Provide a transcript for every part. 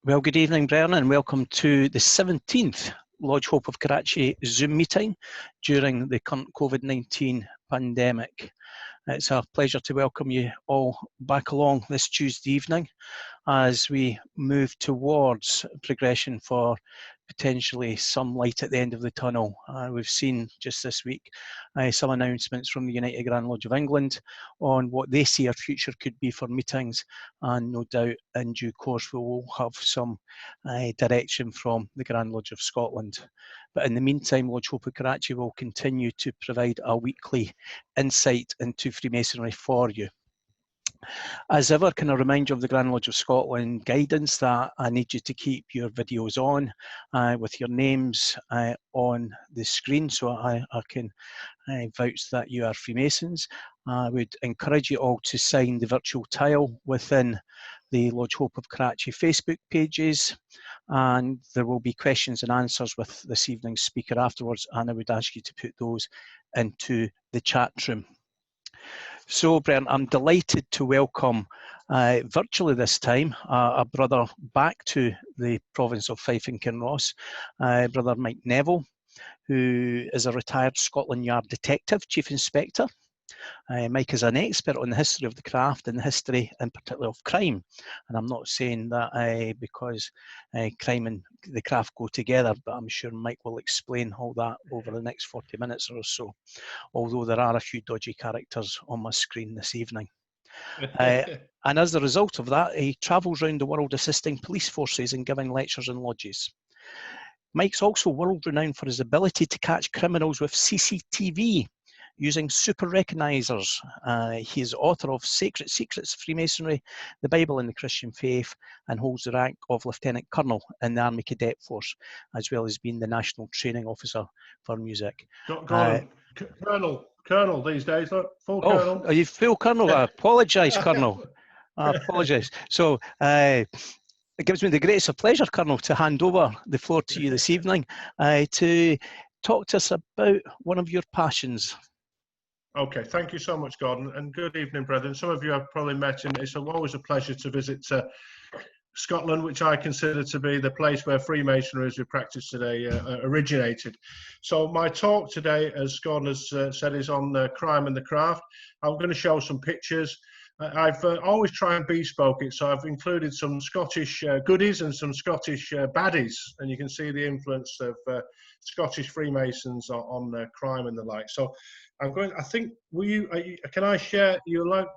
Well, good evening, Brennan, and welcome to the 17th Lodge Hope of Karachi Zoom meeting during the current COVID-19 pandemic. It's a pleasure to welcome you all back along this Tuesday evening as we move towards progression for potentially some light at the end of the tunnel. We've seen just this week some announcements from the United Grand Lodge of England on what they see our future could be for meetings, and no doubt in due course we will have some direction from the Grand Lodge of Scotland. But in the meantime, Lodge Hope of Karachi will continue to provide a weekly insight into Freemasonry for you. As ever, can I remind you of the Grand Lodge of Scotland guidance that I need you to keep your videos on with your names on the screen, so I can vouch that you are Freemasons. I would encourage you all to sign the virtual tile within the Lodge Hope of Karachi Facebook pages, and there will be questions and answers with this evening's speaker afterwards, and I would ask you to put those into the chat room. So, Brent, I'm delighted to welcome virtually this time a brother back to the province of Fife and Kinross, Brother Mike Neville, who is a retired Scotland Yard detective, chief inspector. Mike is an expert on the history of the craft and the history in particular of crime. And I'm not saying that because crime and the craft go together, but I'm sure Mike will explain all that over the next 40 minutes or so, although there are a few dodgy characters on my screen this evening. And as a result of that, he travels around the world assisting police forces and giving lectures in lodges. Mike's also world renowned for his ability to catch criminals with CCTV using super recognizers. He is author of Sacred Secrets, Freemasonry, the Bible and the Christian Faith, and holds the rank of Lieutenant Colonel in the Army Cadet Force, as well as being the National Training Officer for Music. Colonel these days, look, full Colonel. Oh, are you full Colonel? I apologise, Colonel. I apologise. So, it gives me the greatest pleasure, Colonel, to hand over the floor to you this evening to talk to us about one of your passions. Okay, thank you so much, Gordon, and good evening, brethren. Some of you I've probably met, and it's always a pleasure to visit Scotland, which I consider to be the place where Freemasonry, as we practice today, originated. So my talk today, as Gordon has said, is on crime and the craft. I'm going to show some pictures. I've always tried and bespoke it, so I've included some Scottish goodies and some Scottish baddies, and you can see the influence of Scottish Freemasons on crime and the like. So I'm going. I think. Can I share? You'll have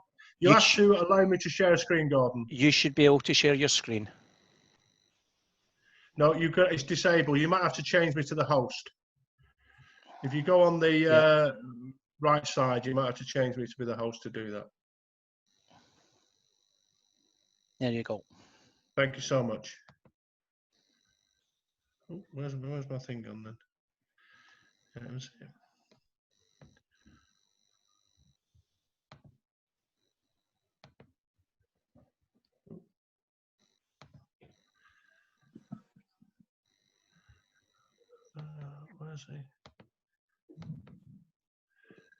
to allow me to share a screen, Gordon. You should be able to share your screen. No, it's disabled. You might have to change me to the host. If you go on the right side, you might have to change me to be the host to do that. There you go. Thank you so much. Oh, where's my thing gone then? Where's he?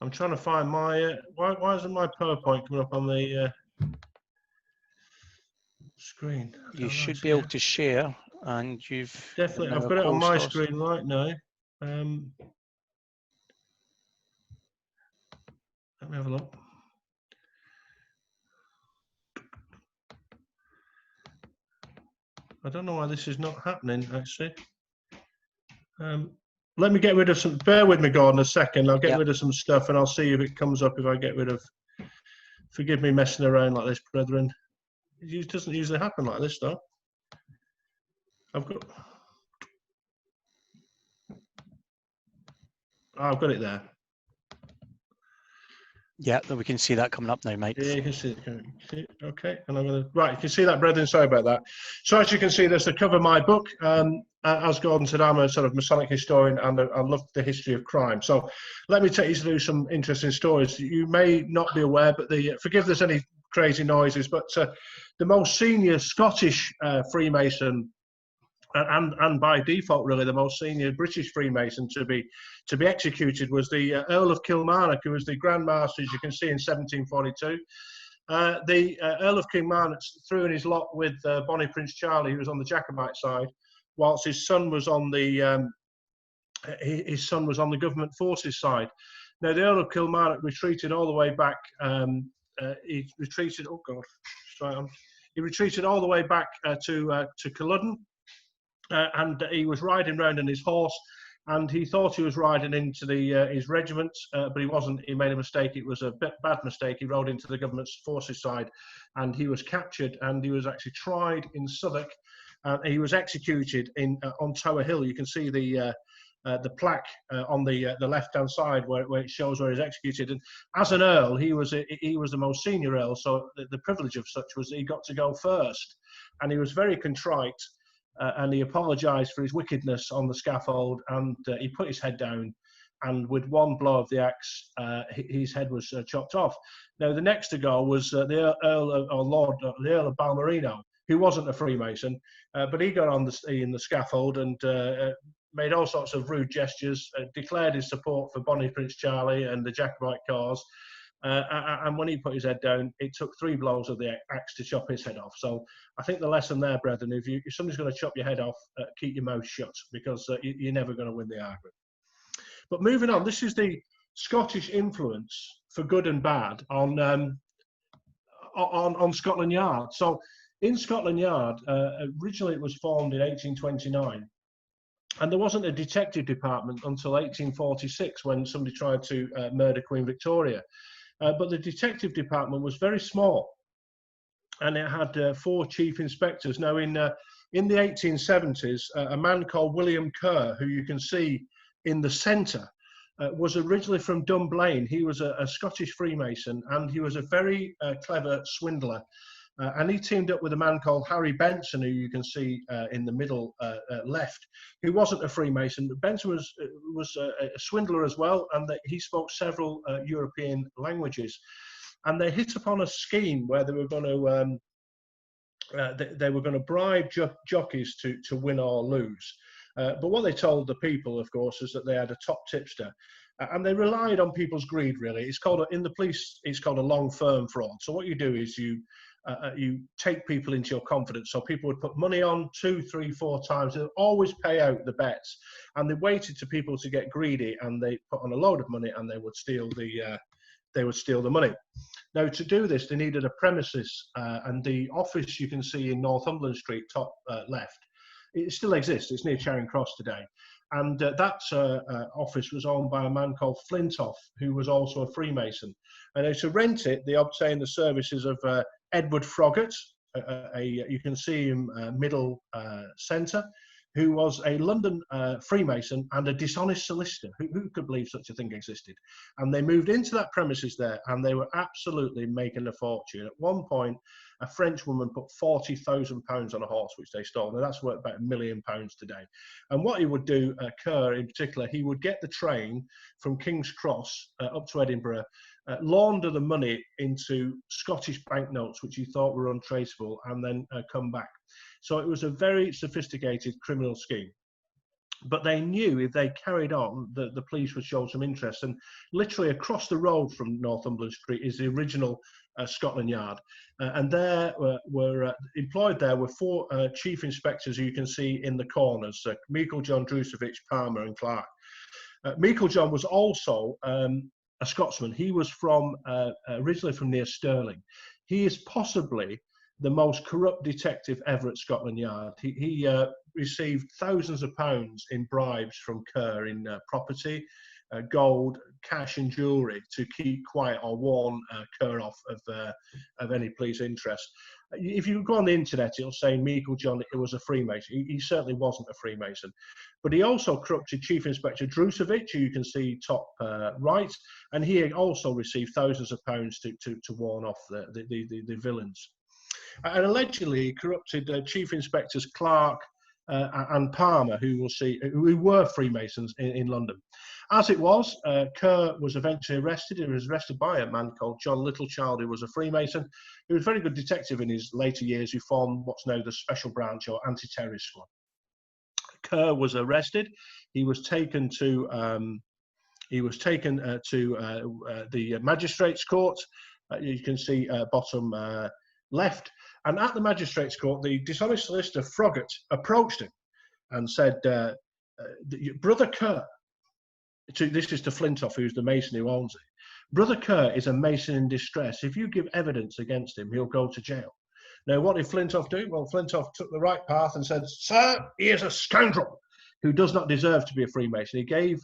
I'm trying to find my. Why isn't my PowerPoint coming up on the screen? You should be able to share, and you've definitely. I've got it on my screen right now. Let me have a look. I don't know why this is not happening, actually. Let me get rid of some. Bear with me, Gordon, a second. I'll get rid of some stuff, and I'll see if it comes up if I get rid of. Forgive me messing around like this, brethren. It doesn't usually happen like this, though. I've got it there. Yeah, we can see that coming up now, Mike. Yeah, you can see it. Okay, and I'm going to. Right, you can see that, brethren. Sorry about that. So as you can see, there's the cover of my book. As Gordon said, I'm a sort of Masonic historian, and I love the history of crime. So let me take you through some interesting stories. You may not be aware, but forgive there's any crazy noises, but the most senior Scottish Freemason, and by default, really, the most senior British Freemason to be executed was the Earl of Kilmarnock, who was the Grand Master, as you can see, in 1742. The Earl of Kilmarnock threw in his lot with Bonnie Prince Charlie, who was on the Jacobite side, whilst his son was on the government forces side. Now, the Earl of Kilmarnock retreated all the way back. He retreated. Oh God, straight on. He retreated all the way back to Culloden, and he was riding round on his horse. And he thought he was riding into his regiment, but he wasn't. He made a mistake. It was a bad mistake. He rode into the government's forces side, and he was captured. And he was actually tried in Southwark. He was executed on Tower Hill. You can see the plaque on the left-hand side where it shows where he's executed. And as an earl, he was the most senior earl. So the privilege of such was that he got to go first, and he was very contrite. And he apologised for his wickedness on the scaffold, and he put his head down, and with one blow of the axe, his head was chopped off. Now, the next to go was the Earl of Balmerino, who wasn't a Freemason, but he got on in the scaffold and made all sorts of rude gestures, declared his support for Bonnie Prince Charlie and the Jacobite cause. And when he put his head down, it took 3 blows of the axe to chop his head off. So I think the lesson there, brethren, if somebody's going to chop your head off, keep your mouth shut, because you're never going to win the argument. But moving on, this is the Scottish influence, for good and bad, on Scotland Yard. So in Scotland Yard, originally it was formed in 1829. And there wasn't a detective department until 1846, when somebody tried to murder Queen Victoria. But the detective department was very small, and it had 4 chief inspectors. Now, in the 1870s, a man called William Kerr, who you can see in the centre, was originally from Dunblane. He was a Scottish Freemason, and he was a very clever swindler. And he teamed up with a man called Harry Benson, who you can see in the middle left, who wasn't a Freemason. Benson was a swindler as well, and he spoke several European languages. And they hit upon a scheme where they were going to bribe jockeys to win or lose. But what they told the people, of course, is that they had a top tipster. And they relied on people's greed, really. It's called, in the police, it's called a long firm fraud. So what you do is you take people into your confidence. So people would put money on 2, 3, 4 times. They'd always pay out the bets. And they waited to people to get greedy, and they put on a load of money, and they would steal the money. Now, to do this, they needed a premises, and the office you can see in Northumberland Street, top left, it still exists. It's near Charing Cross today. And that office was owned by a man called Flintoff, who was also a Freemason. And to rent it, they obtained the services of Edward Froggatt, you can see him middle centre, who was a London Freemason and a dishonest solicitor. Who could believe such a thing existed? And they moved into that premises there, and they were absolutely making a fortune. At one point, a French woman put £40,000 on a horse, which they stole. Now, that's worth about £1 million today. And what he would do, Kerr in particular, he would get the train from King's Cross up to Edinburgh, launder the money into Scottish banknotes, which he thought were untraceable, and then come back. So it was a very sophisticated criminal scheme. But they knew if they carried on, the police would show some interest. And literally across the road from Northumberland Street is the original Scotland Yard. And there were employed there were 4 chief inspectors, who you can see in the corners, Meiklejohn, Drusovich, Palmer and Clark. Meiklejohn was also a Scotsman. He was originally from near Stirling. He is possibly the most corrupt detective ever at Scotland Yard. He received thousands of pounds in bribes from Kerr in property, gold, cash and jewellery to keep quiet or warn Kerr off of any police interest. If you go on the internet, it'll say Meiklejohn was a Freemason. He certainly wasn't a Freemason. But he also corrupted Chief Inspector Drusovich, who you can see top right, and he also received thousands of pounds to warn off the villains. And allegedly he corrupted Chief Inspectors Clark and Palmer, who were Freemasons in London. As it was, Kerr was eventually arrested. He was arrested by a man called John Littlechild, who was a Freemason. He was a very good detective in his later years, who formed what's now the Special Branch or Anti-Terrorist Squad. Kerr was arrested. He was taken to the Magistrates' Court. You can see bottom left. And at the magistrates' court, the dishonest solicitor Froggatt approached him and said, Brother Kerr, this is to Flintoff, who's the mason who owns it. Brother Kerr is a mason in distress. If you give evidence against him, he'll go to jail. Now, what did Flintoff do? Well, Flintoff took the right path and said, sir, he is a scoundrel who does not deserve to be a Freemason. He gave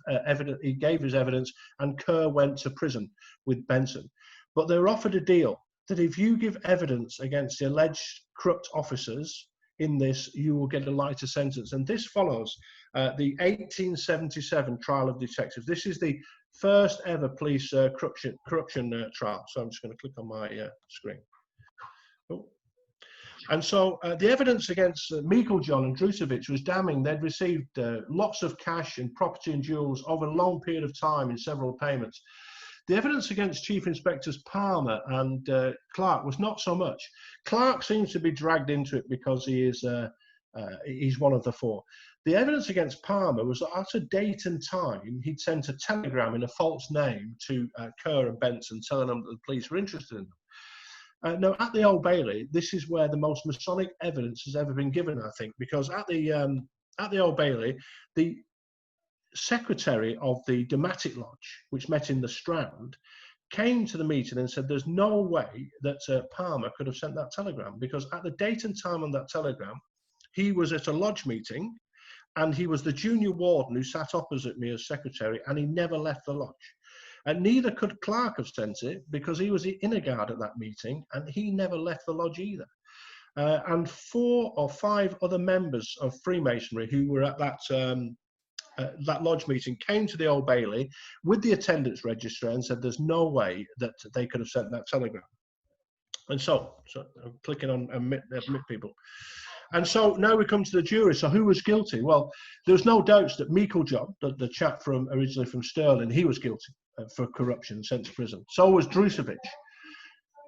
his evidence, and Kerr went to prison with Benson. But they were offered a deal that if you give evidence against the alleged corrupt officers in this, you will get a lighter sentence. And this follows the 1877 trial of detectives. This is the first ever police corruption trial. So I'm just going to click on my screen. Oh. And so the evidence against Meiklejohn and Drusevich was damning. They'd received lots of cash and property and jewels over a long period of time in several payments. The evidence against Chief Inspectors Palmer and Clark was not so much. Clark seems to be dragged into it because he is he's one of the four. The evidence against Palmer was that at a date and time, he'd sent a telegram in a false name to Kerr and Benson, telling them that the police were interested in them. Now, at the Old Bailey, this is where the most Masonic evidence has ever been given, I think, because at the Old Bailey, the secretary of the Dramatic Lodge, which met in the Strand, came to the meeting and said there's no way that Palmer could have sent that telegram, because at the date and time on that telegram, he was at a lodge meeting and he was the junior warden who sat opposite me as secretary, and he never left the lodge. And neither could Clark have sent it, because he was the inner guard at that meeting and he never left the lodge either. And 4 or 5 other members of Freemasonry who were at that lodge meeting came to the Old Bailey with the attendance register and said there's no way that they could have sent that telegram. And so I'm clicking on admit people. And so now we come to the jury. So who was guilty? Well, there was no doubts that Meiklejohn, the chap originally from Stirling, he was guilty for corruption, sent to prison. So was Drusevich.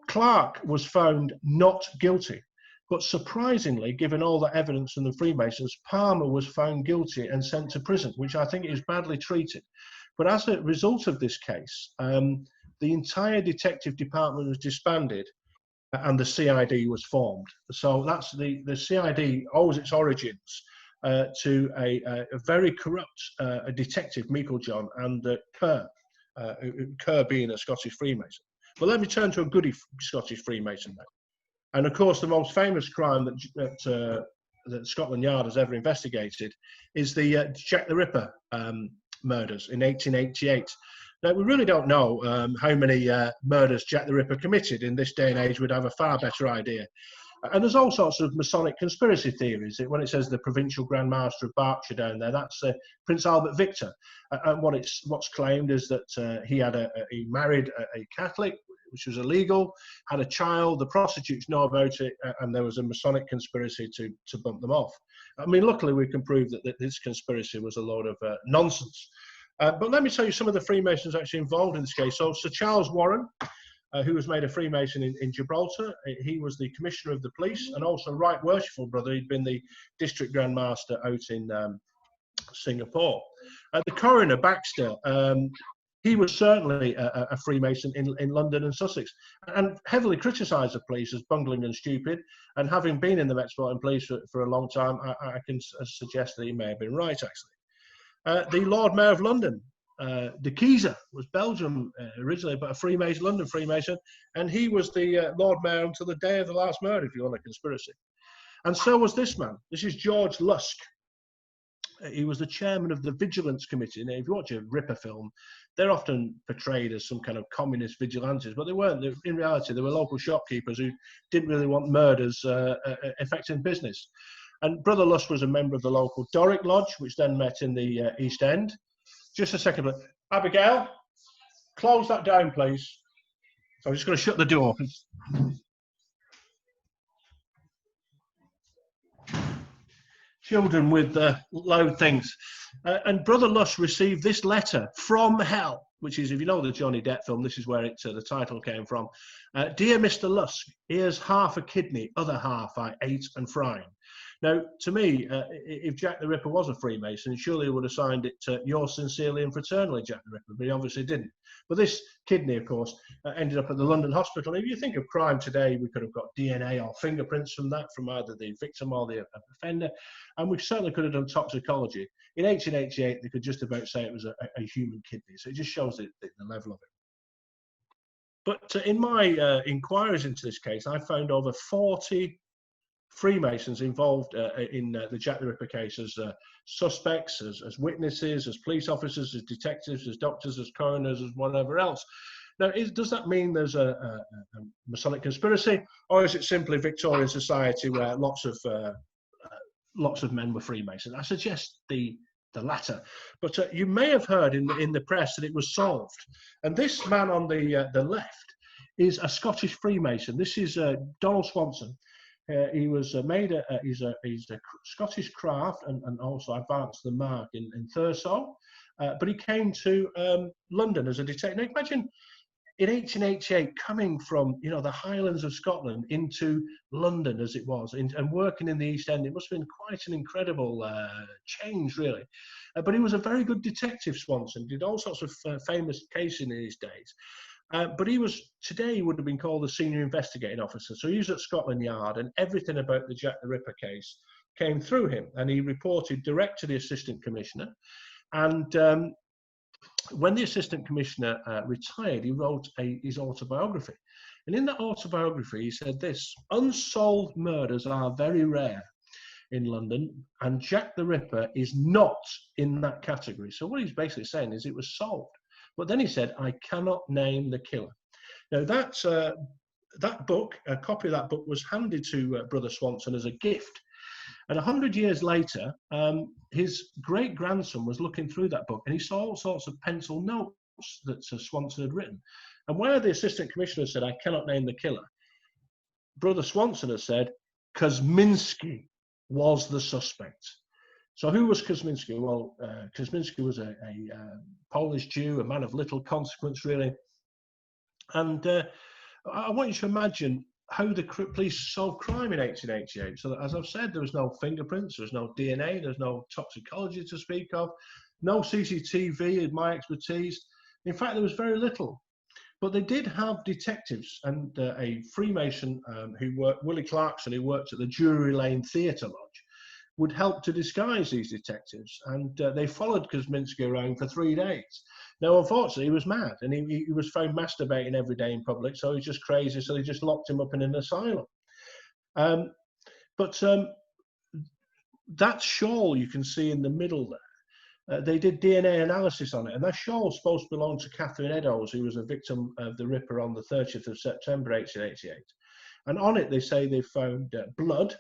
Clark was found not guilty. But surprisingly, given all the evidence from the Freemasons, Palmer was found guilty and sent to prison, which I think is badly treated. But as a result of this case, the entire detective department was disbanded and the CID was formed. So that's the CID owes its origins to a very corrupt detective, Meiklejohn, and Kerr being a Scottish Freemason. But let me turn to a goody Scottish Freemason now. And of course, the most famous crime that Scotland Yard has ever investigated is the Jack the Ripper murders in 1888. Now, we really don't know how many murders Jack the Ripper committed. In this day and age, we'd have a far better idea. And there's all sorts of Masonic conspiracy theories. When it says the provincial Grand Master of Berkshire down there, that's Prince Albert Victor. And what's claimed is that he married a Catholic, which was illegal, had a child, the prostitutes know about it, and there was a Masonic conspiracy to bump them off. I mean, luckily we can prove that this conspiracy was a load of nonsense. But let me tell you some of the Freemasons actually involved in this case. So Sir Charles Warren, who was made a Freemason in Gibraltar, he was the Commissioner of the Police, and also Right Worshipful Brother, he'd been the District Grand Master out in Singapore. The Coroner, Baxter, he was certainly a Freemason in London and Sussex, and heavily criticised the police as bungling and stupid. And having been in the Metropolitan Police for a long time, I can suggest that he may have been right, actually. The Lord Mayor of London, De Keyser, was Belgium originally, but a Freemason, London Freemason, and he was the Lord Mayor until the day of the last murder, if you want a conspiracy. And so was this man. This is George Lusk. He was the chairman of the Vigilance Committee. Now, if you watch a Ripper film, they're often portrayed as some kind of communist vigilantes, but they weren't. In reality, they were local shopkeepers who didn't really want murders affecting business. And Brother Lusk was a member of the local Doric Lodge, which then met in the East End. Just a second, Abigail, close that down, please. So I'm just going to shut the door. Children with loud things. And Brother Lusk received this letter from hell, which is, if you know the Johnny Depp film, this is where the title came from. Dear Mr. Lusk, here's half a kidney, other half I ate and fried. Now, to me, if Jack the Ripper was a Freemason, surely he would have signed it to yours sincerely and fraternally, Jack the Ripper, but he obviously didn't. But this kidney, of course, ended up at the London hospital. If you think of crime today, we could have got DNA or fingerprints from that, from either the victim or the offender, and we certainly could have done toxicology. In 1888, they could just about say it was a human kidney, so it just shows the level of it. But in my inquiries into this case, I found over 40 Freemasons involved in the Jack the Ripper case as suspects, as witnesses, as police officers, as detectives, as doctors, as coroners, as whatever else. Now, does that mean there's a Masonic conspiracy, or is it simply Victorian society where lots of men were Freemasons? I suggest the latter. But you may have heard in the press that it was solved. And this man on the left is a Scottish Freemason. This is Donald Swanson. He was he's a Scottish craft and also advanced the mark in Thurso. But he came to London as a detective. Now imagine in 1888 coming from the Highlands of Scotland into London as it was and working in the East End. It must have been quite an incredible change, really. But he was a very good detective, Swanson. Did all sorts of famous cases in his days. But he would have been called a senior investigating officer. So he was at Scotland Yard, and everything about the Jack the Ripper case came through him. And he reported direct to the assistant commissioner. And when the assistant commissioner retired, he wrote his autobiography. And in that autobiography, he said this: unsolved murders are very rare in London, and Jack the Ripper is not in that category. So what he's basically saying is it was solved. But then he said, I cannot name the killer. Now, that book, a copy of that book, was handed to Brother Swanson as a gift. And 100 years later, his great-grandson was looking through that book, and he saw all sorts of pencil notes that Swanson had written. And where the assistant commissioner said, I cannot name the killer, Brother Swanson has said, Kosminski was the suspect. So who was Kosminski? Well, Kosminski was a Polish Jew, a man of little consequence, really. And I want you to imagine how the police solved crime in 1888. So that, as I've said, there was no fingerprints, there was no DNA, there's no toxicology to speak of, no CCTV in my expertise. In fact, there was very little. But they did have detectives, and a Freemason Willie Clarkson, who worked at the Drury Lane Theatre Lodge, would help to disguise these detectives, and they followed Kosminski around for 3 days. Now, unfortunately, he was mad, and he was found masturbating every day in public, so he's just crazy, so they just locked him up in an asylum. But that shawl you can see in the middle there, they did DNA analysis on it, and that shawl was supposed to belong to Catherine Eddowes, who was a victim of the Ripper on the 30th of September 1888. And on it, they say they found blood,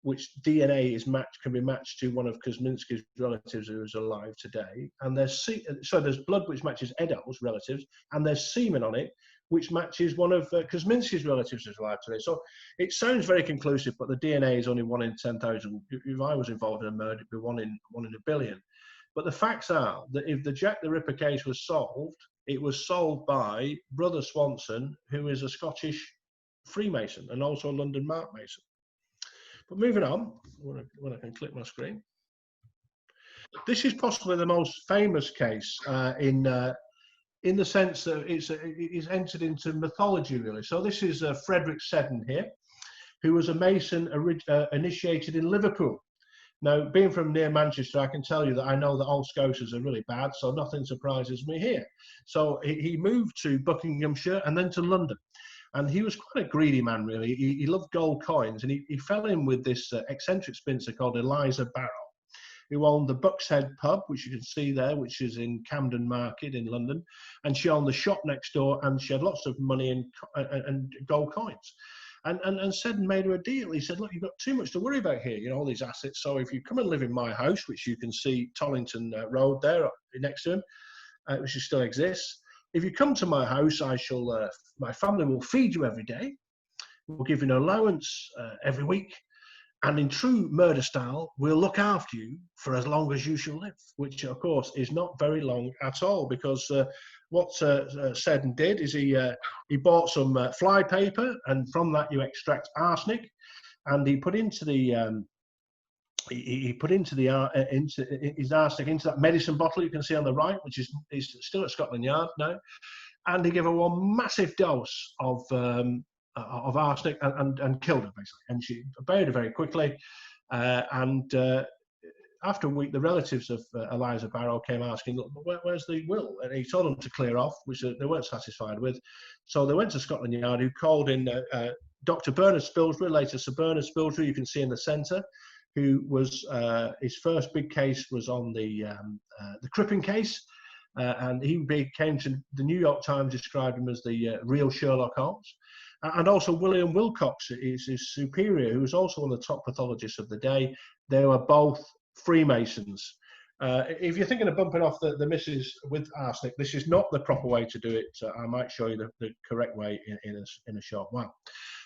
which DNA can be matched to one of Kosminski's relatives who is alive today. And there's blood which matches Eddowes' relatives, and there's semen on it which matches one of Kosminski's relatives who's alive today. So it sounds very conclusive, but the DNA is only 1 in 10,000. If I was involved in a murder, it'd be 1 in a billion. But the facts are that if the Jack the Ripper case was solved, it was solved by Brother Swanson, who is a Scottish Freemason and also a London Mark Mason. But moving on, when I can click my screen, this is possibly the most famous case in the sense that it's entered into mythology, really. So this is Frederick Seddon here, who was a Mason initiated in Liverpool. Now, being from near Manchester, I can tell you that I know that all Scousers are really bad, so nothing surprises me here. So he moved to Buckinghamshire and then to London. And he was quite a greedy man, really. He loved gold coins, and he fell in with this eccentric spinster called Eliza Barrow, who owned the Buck's Head pub, which you can see there, which is in Camden Market in London. And she owned the shop next door, and she had lots of money and gold coins. And Seddon made her a deal. He said, look, you've got too much to worry about here, all these assets. So if you come and live in my house, which you can see Tollington Road there next to him, which still exists, if you come to my house, my family will feed you every day. We'll give you an allowance every week. And in true murder style, we'll look after you for as long as you shall live, which, of course, is not very long at all, because what Seddon did is he bought some fly paper, and from that you extract arsenic, and he put into the he put into his arsenic into that medicine bottle you can see on the right, which is still at Scotland Yard now, and he gave her one massive dose of arsenic and killed her basically, and she buried her very quickly. After a week, the relatives of Eliza Barrow came asking, "Look, where's the will?" And he told them to clear off, which they weren't satisfied with. So they went to Scotland Yard, who called in Dr. Bernard Spilsbury, later Sir Bernard Spilsbury, you can see in the centre, who was his first big case was on the Crippen case, and he came to the New York Times, described him as the real Sherlock Holmes. And also William Wilcox is his superior, who was also one of the top pathologists of the day. They were both Freemasons. If you're thinking of bumping off the missus with arsenic, this is not the proper way to do it. I might show you the correct way in a short while.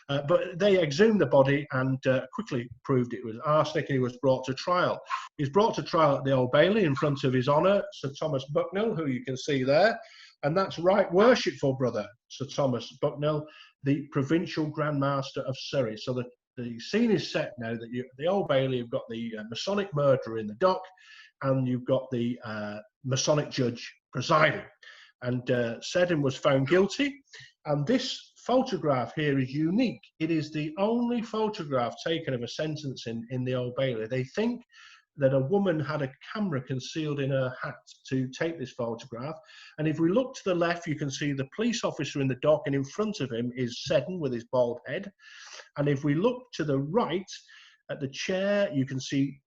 But they exhumed the body and quickly proved it was arsenic, and he was brought to trial. He was brought to trial at the Old Bailey in front of His Honour, Sir Thomas Bucknell, who you can see there. And that's Right Worshipful Brother Sir Thomas Bucknell, the Provincial Grand Master of Surrey. So the scene is set now that the Old Bailey, you've got the Masonic murderer in the dock, and you've got the Masonic judge presiding. And Seddon was found guilty. And this photograph here is unique. It is the only photograph taken of a sentence in the Old Bailey. They think that a woman had a camera concealed in her hat to take this photograph. And if we look to the left, you can see the police officer in the dock, and in front of him is Seddon with his bald head. And if we look to the right, at the chair, you can see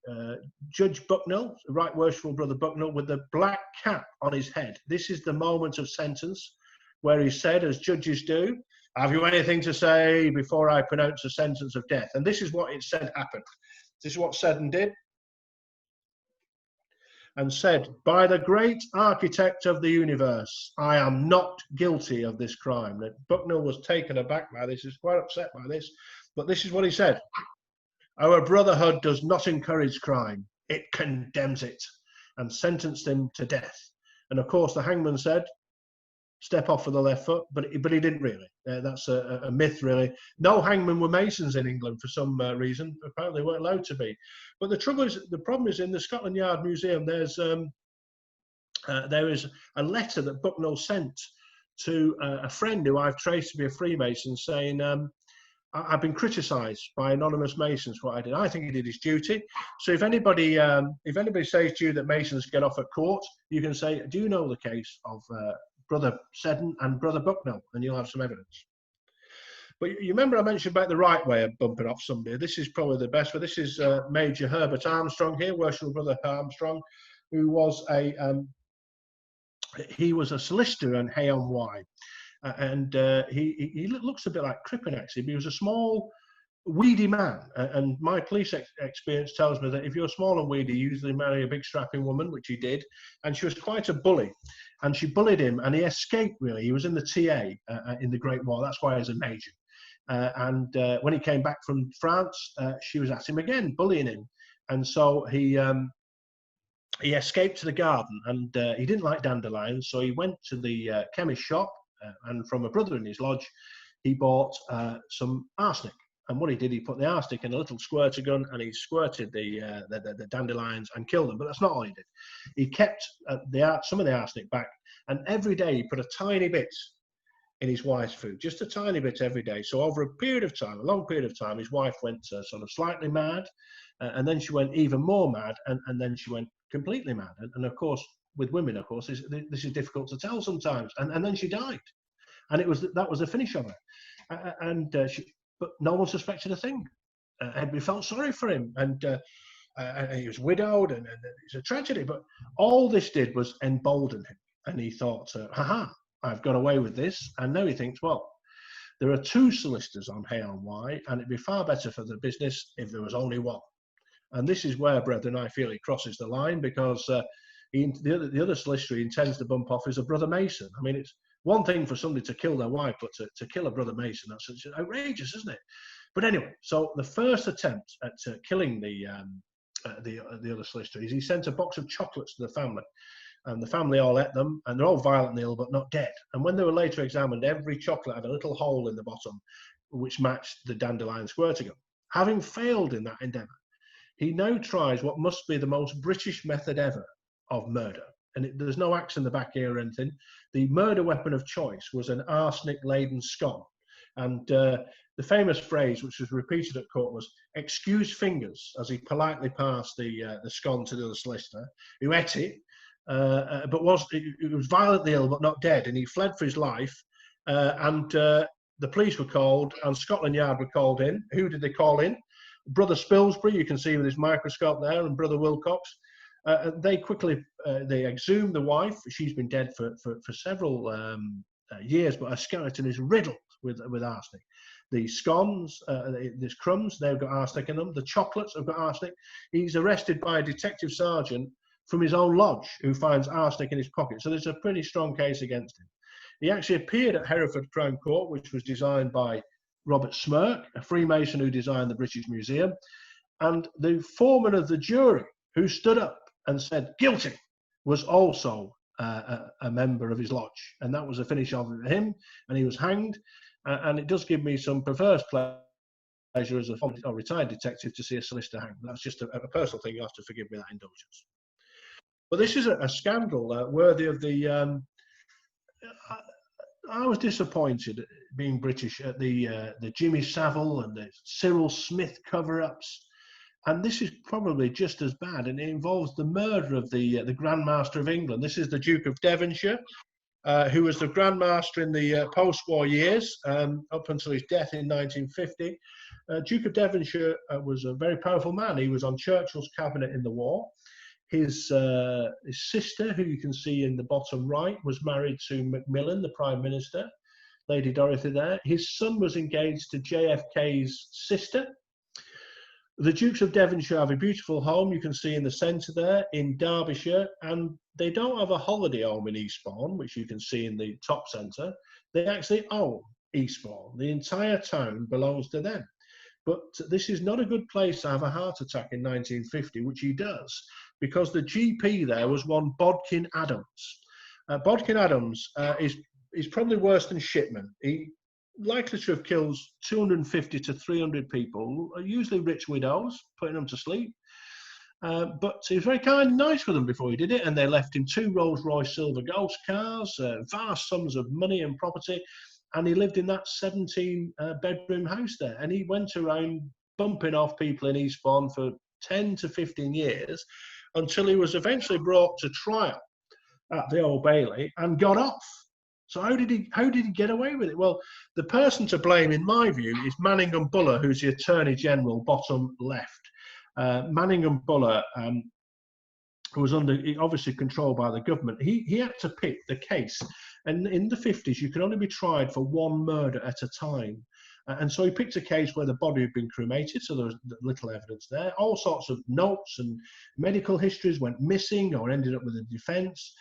Judge Bucknell, Right Worshipful Brother Bucknell, with the black cap on his head. This is the moment of sentence where he said, as judges do, "Have you anything to say before I pronounce a sentence of death?" And this is what it said happened. This is what Seddon did. And said, "By the great architect of the universe, I am not guilty of this crime." That Bucknell was taken aback by this, he was quite upset by this, but this is what he said: "Our brotherhood does not encourage crime, it condemns it," and sentenced him to death. And of course the hangman said, "Step off with the left foot," but he didn't really. That's a myth, really. No hangmen were Masons in England for some reason. Apparently they weren't allowed to be. But the problem is in the Scotland Yard Museum, there is a letter that Bucknell sent to a friend who I've traced to be a Freemason, saying, "I've been criticised by anonymous Masons for what I did. I think he did his duty." So if anybody says to you that Masons get off at court, you can say, "Do you know the case of Brother Seddon and Brother Bucknell?" And you'll have some evidence. But you remember I mentioned about the right way of bumping off somebody. This is probably the best, but this is Major Herbert Armstrong here, Worshipful Brother Armstrong, who was he was a solicitor in Hay-on-Wye. And he looks a bit like Crippen, actually, but he was a small, weedy man. And my police experience tells me that if you're small and weedy, you usually marry a big strapping woman, which he did. And she was quite a bully. And she bullied him, and he escaped, really. He was in the TA in the Great War. That's why he's a major. And when he came back from France, she was at him again, bullying him. And so he escaped to the garden, and he didn't like dandelions, so he went to the chemist shop, and from a brother in his lodge, he bought some arsenic. And what he did, he put the arsenic in a little squirter gun, and he squirted the dandelions and killed them. But that's not all he did. He kept some of the arsenic back, and every day he put a tiny bit in his wife's food, just a tiny bit every day. So over a period of time, a long period of time, his wife went sort of slightly mad, and then she went even more mad, and then she went completely mad. And of course, with women, of course, this is difficult to tell sometimes. And then she died, and that was the finish of her. But no one suspected a thing. Everybody felt sorry for him, and he was widowed, and it's a tragedy. But all this did was embolden him, and he thought, "Ha-ha, I've got away with this." And now he thinks, well, there are 2 solicitors on Hay-on-Wye, and it'd be far better for the business if there was only one. And this is where, brethren, I feel he crosses the line, because the other solicitor he intends to bump off is a brother Mason. I mean, it's one thing for somebody to kill their wife, but to kill a brother Mason, that's outrageous, isn't it? But anyway, so the first attempt at killing the other solicitor is he sent a box of chocolates to the family. And the family all ate them, and they're all violently ill, but not dead. And when they were later examined, every chocolate had a little hole in the bottom, which matched the dandelion squirter gun. Having failed in that endeavour, he now tries what must be the most British method ever of murder. And there's no axe in the back here or anything. The murder weapon of choice was an arsenic-laden scone. And the famous phrase, which was repeated at court, was "excuse fingers," as he politely passed the scone to the other solicitor, who ate it, but was violently ill but not dead, and he fled for his life. The police were called, and Scotland Yard were called in. Who did they call in? Brother Spilsbury, you can see with his microscope there, and Brother Wilcox. They quickly they exhumed the wife. She's been dead for several years, but her skeleton is riddled with arsenic. The scones, there's crumbs, they've got arsenic in them. The chocolates have got arsenic. He's arrested by a detective sergeant from his own lodge who finds arsenic in his pocket. So there's a pretty strong case against him. He actually appeared at Hereford Crown Court, which was designed by Robert Smirke, a Freemason who designed the British Museum. And the foreman of the jury, who stood up and said guilty, was also a member of his lodge. And that was a finish of him, and he was hanged. And it does give me some perverse pleasure as a retired detective to see a solicitor hanged. That's just a personal thing. You have to forgive me that indulgence. But this is a scandal worthy of the... I was disappointed being British at the Jimmy Savile and the Cyril Smith cover-ups, and this is probably just as bad, and it involves the murder of the Grand Master of England. This is the Duke of Devonshire, who was the Grand Master in the post-war years, up until his death in 1950. Duke of Devonshire was a very powerful man. He was on Churchill's cabinet in the war. His sister, who you can see in the bottom right, was married to Macmillan, the Prime Minister, Lady Dorothy there. His son was engaged to JFK's sister. The Dukes of Devonshire have a beautiful home, you can see in the centre there, in Derbyshire, and they don't have a holiday home in Eastbourne, which you can see in the top centre. They actually own Eastbourne. The entire town belongs to them. But this is not a good place to have a heart attack in 1950, which he does, because the GP there was one Bodkin Adams. Bodkin Adams is probably worse than Shipman. He likely to have killed 250 to 300 people, usually rich widows, putting them to sleep. But he was very kind and nice with them before he did it, and they left him 2 Rolls-Royce Silver Ghost cars, vast sums of money and property, and he lived in that 17-bedroom house there. And he went around bumping off people in Eastbourne for 10 to 15 years, until he was eventually brought to trial at the Old Bailey and got off. So how did he get away with it? Well, the person to blame, in my view, is Manningham Buller, who's the Attorney General, bottom left. Manningham Buller, who was obviously controlled by the government, he had to pick the case. And in the 50s, you could only be tried for one murder at a time. And so he picked a case where the body had been cremated, so there was little evidence there. All sorts of notes and medical histories went missing or ended up with a defence.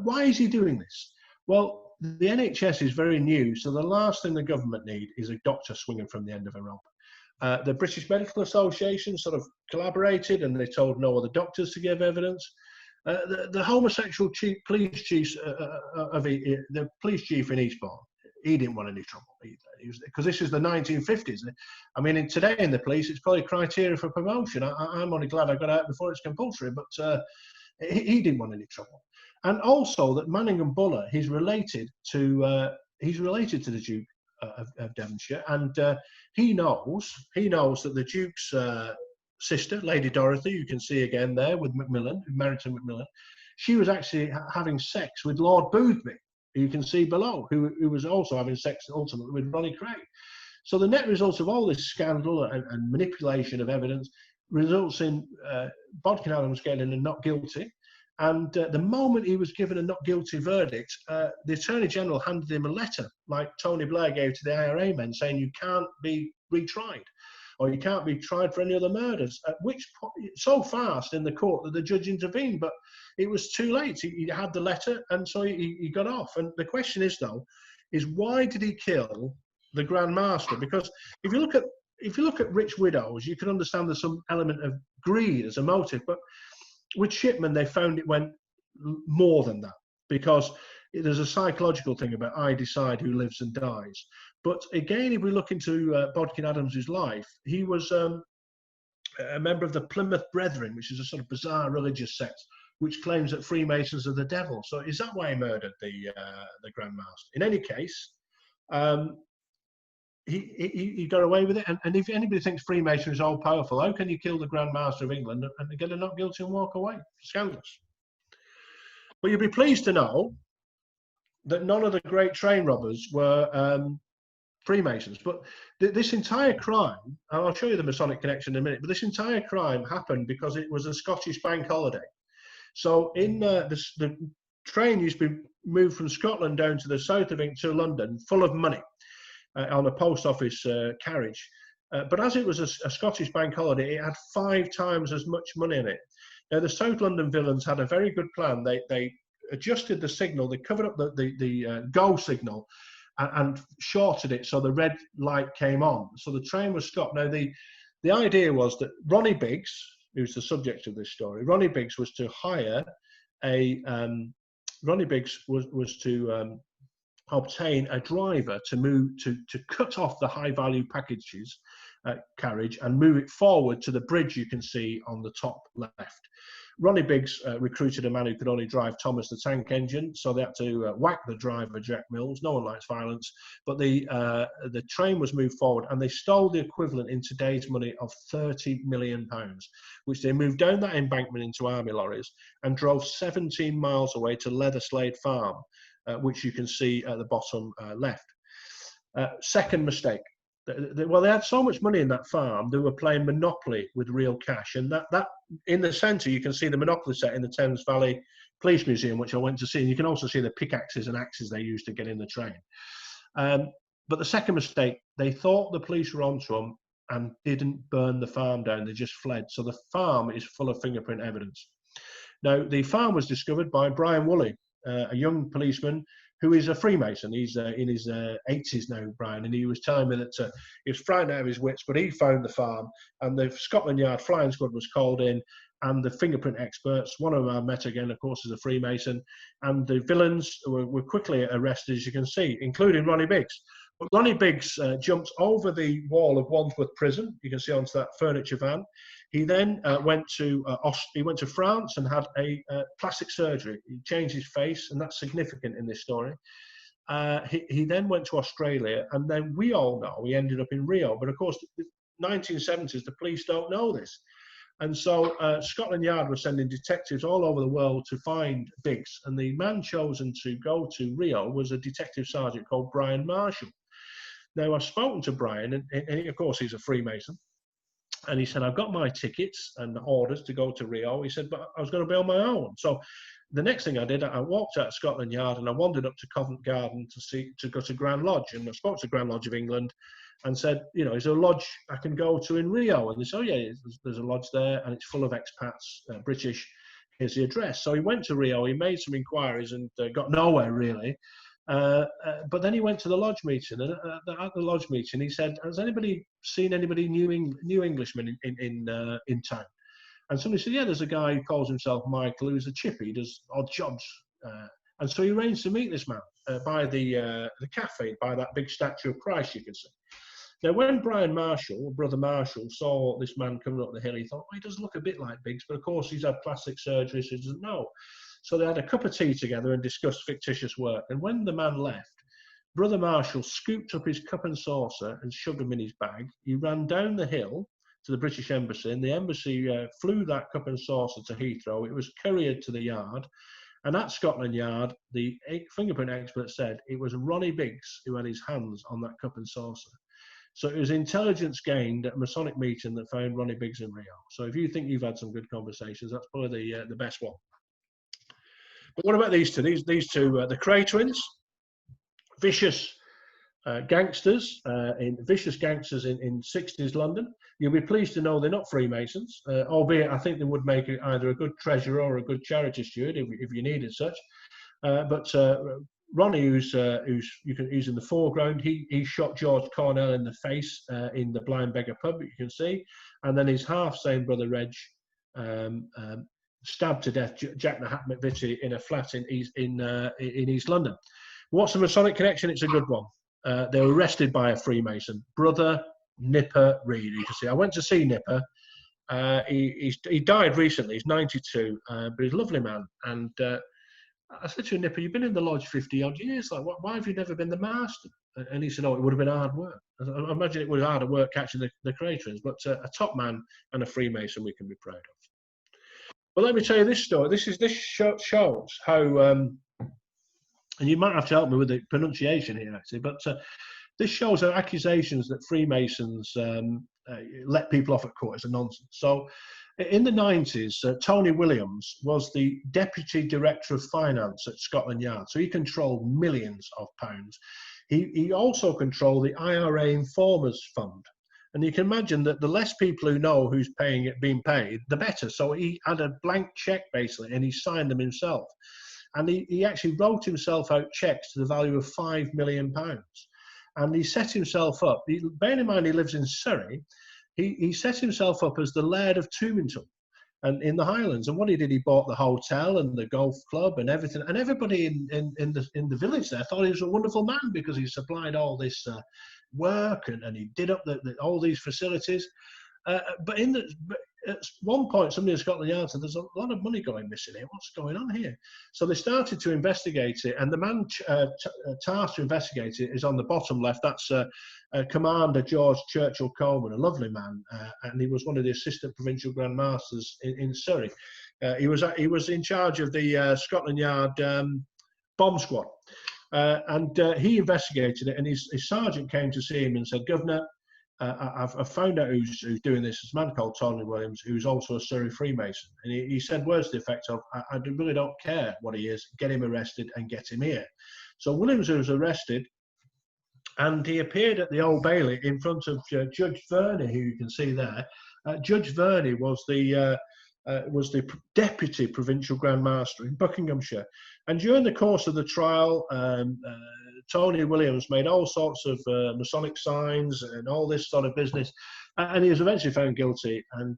Why is he doing this? Well, the NHS is very new, so the last thing the government need is a doctor swinging from the end of a rope. The British Medical Association sort of collaborated, and they told no other doctors to give evidence. The homosexual police chief the police chief in Eastbourne, he didn't want any trouble either, because this is the 1950s. I mean, today in the police, it's probably criteria for promotion. I'm only glad I got out before it's compulsory, but he didn't want any trouble. And also that Manningham Buller, he's related to the Duke of Devonshire, and he knows that the Duke's sister, Lady Dorothy, you can see again there with Macmillan, who married to Macmillan, she was actually having sex with Lord Boothby, who you can see below, who was also having sex ultimately with Ronnie Craig. So the net result of all this scandal and manipulation of evidence results in Bodkin Adams getting a not guilty. And the moment he was given a not guilty verdict, the Attorney General handed him a letter, like Tony Blair gave to the IRA men, saying you can't be retried, or you can't be tried for any other murders. At which point, so fast in the court that the judge intervened, but it was too late. He had the letter, and so he got off. And the question is, though, is why did he kill the Grand Master? Because if you look at rich widows, you can understand there's some element of greed as a motive, but with Shipman, they found it went more than that, because there's a psychological thing about I decide who lives and dies. But again, if we look into Bodkin Adams' life, he was a member of the Plymouth Brethren, which is a sort of bizarre religious sect, which claims that Freemasons are the devil. So is that why he murdered the Grand Master? In any case, he got away with it. And if anybody thinks Freemasonry is all powerful, how can you kill the Grand Master of England and get a not guilty and walk away? Scandalous. But you'll be pleased to know that none of the great train robbers were Freemasons. But this entire crime, and I'll show you the Masonic connection in a minute, but this entire crime happened because it was a Scottish bank holiday. So in the train used to be moved from Scotland down to the south of England to London, full of money on a post office carriage. But as it was a Scottish bank holiday, it had 5 times as much money in it. Now, the South London villains had a very good plan. They adjusted the signal, they covered up the go signal and shorted it so the red light came on. So the train was stopped. Now, the idea was that Ronnie Biggs, who's the subject of this story, Ronnie Biggs was to hire Ronnie Biggs was to obtain a driver to cut off the high value packages carriage and move it forward to the bridge you can see on the top left. Ronnie Biggs recruited a man who could only drive Thomas the Tank Engine, so they had to whack the driver, Jack Mills. No one likes violence, but the train was moved forward, and they stole the equivalent in today's money of £30 million, which they moved down that embankment into army lorries and drove 17 miles away to Leatherslade Farm, which you can see at the bottom left. Second mistake. Well, they had so much money in that farm, they were playing Monopoly with real cash. And that in the centre, you can see the Monopoly set in the Thames Valley Police Museum, which I went to see. And you can also see the pickaxes and axes they used to get in the train. But the second mistake, they thought the police were onto them and didn't burn the farm down. They just fled. So the farm is full of fingerprint evidence. Now, the farm was discovered by Brian Woolley, a young policeman who is a Freemason. He's in his 80s now, Brian, and he was telling me that he was frightened out of his wits, but he found the farm, and the Scotland Yard flying squad was called in, and the fingerprint experts, one of them I met again, of course, is a Freemason, and the villains were quickly arrested, as you can see, including Ronnie Biggs. But Ronnie Biggs jumped over the wall of Wandsworth Prison. You can see onto that furniture van. He then went to France and had a plastic surgery. He changed his face, and that's significant in this story. He then went to Australia, and then we all know he ended up in Rio. But of course, the 1970s, the police don't know this. And so Scotland Yard was sending detectives all over the world to find Biggs. And the man chosen to go to Rio was a detective sergeant called Brian Marshall. Now, I've spoken to Brian, and of course, he's a Freemason. And he said, I've got my tickets and orders to go to Rio. He said, but I was going to be on my own. So the next thing I did, I walked out of Scotland Yard and I wandered up to Covent Garden to go to Grand Lodge. And I spoke to Grand Lodge of England and said, you know, is there a lodge I can go to in Rio? And they said, oh yeah, there's a lodge there and it's full of expats, British. Here's the address. So he went to Rio, he made some inquiries and got nowhere really. But then he went to the lodge meeting, and at the lodge meeting he said, has anybody seen anybody new Englishmen in town? And somebody said, yeah, there's a guy who calls himself Michael who's a chippy, he does odd jobs. And so he arranged to meet this man by the cafe, by that big statue of Christ you can see. Now, when Brian Marshall, Brother Marshall, saw this man coming up the hill, he thought, well, he does look a bit like Biggs, but of course he's had plastic surgery, so he doesn't know. So they had a cup of tea together and discussed fictitious work. And when the man left, Brother Marshall scooped up his cup and saucer and shoved them in his bag. He ran down the hill to the British Embassy, and the embassy flew that cup and saucer to Heathrow. It was couriered to the yard. And at Scotland Yard, the fingerprint expert said it was Ronnie Biggs who had his hands on that cup and saucer. So it was intelligence gained at a Masonic meeting that found Ronnie Biggs in Rio. So if you think you've had some good conversations, that's probably the best one. But what about these two? These two, the Cray twins, vicious gangsters in 60s London. You'll be pleased to know they're not Freemasons, albeit I think they would make either a good treasurer or a good charity steward if you needed such. But Ronnie, who's in the foreground, he shot George Cornell in the face in the Blind Beggar pub, you can see, and then his half-sane brother Reg stabbed to death Jack the Hat McVitie in a flat in East London. What's the Masonic connection? It's a good one. They were arrested by a Freemason, Brother Nipper Reed. You can see, I went to see Nipper, He died recently. He's 92, but he's a lovely man. And I said to him, Nipper, you've been in the lodge 50 odd years. Like, why have you never been the master? And he said, oh, it would have been hard work. I imagine it was harder work catching the craterings, but a top man and a Freemason we can be proud of. But let me tell you this story. This shows how, and you might have to help me with the pronunciation here, actually, but this shows how accusations that Freemasons let people off at court is a nonsense. So in the 90s, Tony Williams was the Deputy Director of Finance at Scotland Yard. So he controlled millions of pounds. He also controlled the IRA Informers Fund. And you can imagine that the less people who know who's being paid, the better. So he had a blank check, basically, and he signed them himself. And he actually wrote himself out checks to the value of £5 million. And he set himself up, bearing in mind he lives in Surrey, he set himself up as the Laird of Tomintoul and in the Highlands. And what he did, he bought the hotel and the golf club and everything. And everybody in the village there thought he was a wonderful man because he supplied all this work and he did up all these facilities. But at one point, somebody in Scotland Yard said, there's a lot of money going missing here. What's going on here? So they started to investigate it, and the man tasked to investigate it is on the bottom left. That's Commander George Churchill Coleman, a lovely man, and he was one of the assistant provincial Grand Masters in Surrey. He was in charge of the Scotland Yard bomb squad, and he investigated it, and his sergeant came to see him and said, Governor, I've found out who's doing this. It's a man called Tony Williams, who's also a Surrey Freemason. And he said words to the effect of, I really don't care what he is, get him arrested and get him here. So Williams was arrested, and he appeared at the Old Bailey in front of Judge Verney, who you can see there. Judge Verney was the Deputy Provincial Grand Master in Buckinghamshire. And during the course of the trial, Tony Williams made all sorts of Masonic signs and all this sort of business, and he was eventually found guilty. And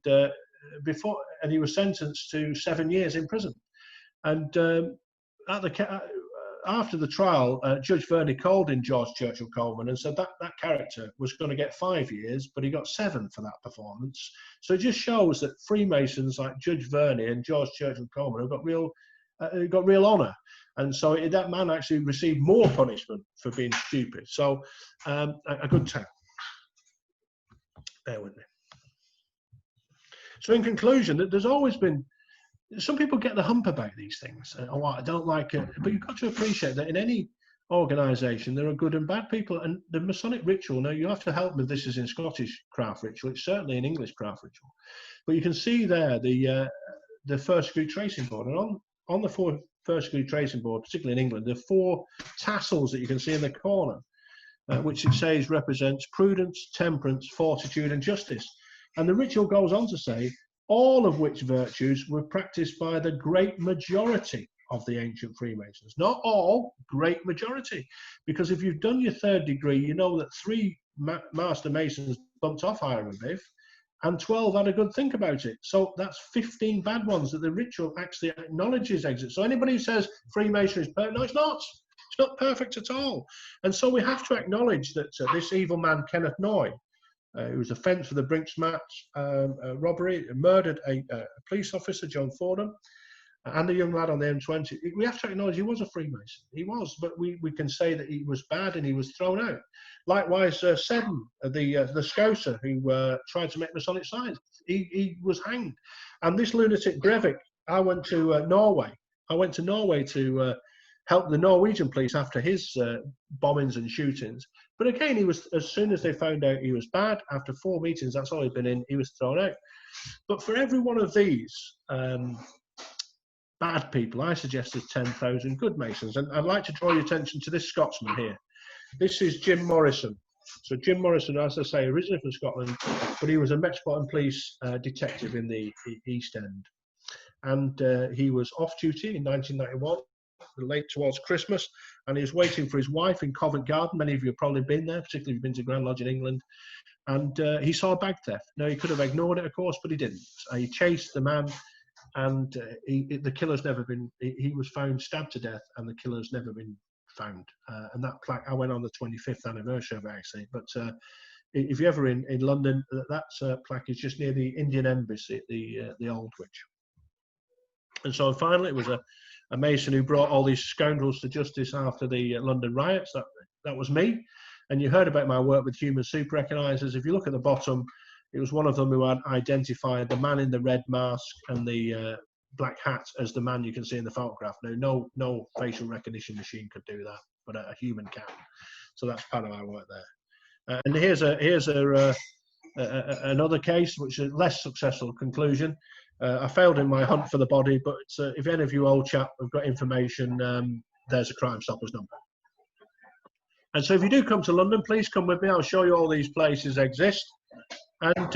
he was sentenced to 7 years in prison. And after the trial, Judge Verney called in George Churchill Coleman and said that character was going to get 5 years, but he got 7 for that performance. So it just shows that Freemasons like Judge Verney and George Churchill Coleman have got real honour. And so that man actually received more punishment for being stupid. So a good time. Bear with me. So in conclusion, there's always been, some people get the hump about these things. Oh, I don't like it. But you've got to appreciate that in any organisation, there are good and bad people. And the Masonic ritual, now you have to help me if this is in Scottish craft ritual. It's certainly in English craft ritual. But you can see there the first degree tracing board. And on the first degree tracing board, particularly in England, there are 4 tassels that you can see in the corner, which it says represents prudence, temperance, fortitude and justice. And the ritual goes on to say, all of which virtues were practiced by the great majority of the ancient Freemasons. Not all, great majority. Because if you've done your 3rd degree, you know that 3 Master Masons bumped off Hiram Abiff, and 12 had a good think about it. So that's 15 bad ones that the ritual actually acknowledges exist. So anybody who says Freemasonry is perfect, no, it's not. It's not perfect at all. And so we have to acknowledge that this evil man, Kenneth Noy, who was a fence for the Brinksmatch robbery, murdered a police officer, John Fordham, and a young lad on the M20. We have to acknowledge he was a Freemason. He was, but we can say that he was bad and he was thrown out. Likewise, Seddon, the Scouser, who tried to make Masonic signs, he was hanged. And this lunatic Breivik, I went to Norway. I went to Norway to help the Norwegian police after his bombings and shootings. But again, he was, as soon as they found out he was bad, after 4 meetings, that's all he'd been in, he was thrown out. But for every one of these bad people, I suggest there's 10,000 good Masons. And I'd like to draw your attention to this Scotsman here. This is Jim Morrison. So Jim Morrison, as I say, originally from Scotland, but he was a Metropolitan Police detective in the East End. And he was off duty in 1991, late towards Christmas, and he was waiting for his wife in Covent Garden. Many of you have probably been there, particularly if you've been to Grand Lodge in England. And he saw a bag theft. Now, he could have ignored it, of course, but he didn't. He chased the man, and the killer's never been, he was found stabbed to death, and the killer's never been found. And that plaque, I went on the 25th anniversary of it, actually, but if you're ever in London, that plaque is just near the Indian Embassy, the Aldwych. And so finally, it was a Mason who brought all these scoundrels to justice after the London riots. That was me. And you heard about my work with human super recognizers. If you look at the bottom, it was one of them who had identified the man in the red mask and the black hat as the man you can see in the photograph. Now, no facial recognition machine could do that, but a human can. So that's part of my work there. And here's another case, which is a less successful conclusion. I failed in my hunt for the body, but if any of you old chap have got information, there's a Crime Stoppers number. And so if you do come to London, please come with me. I'll show you all these places exist. And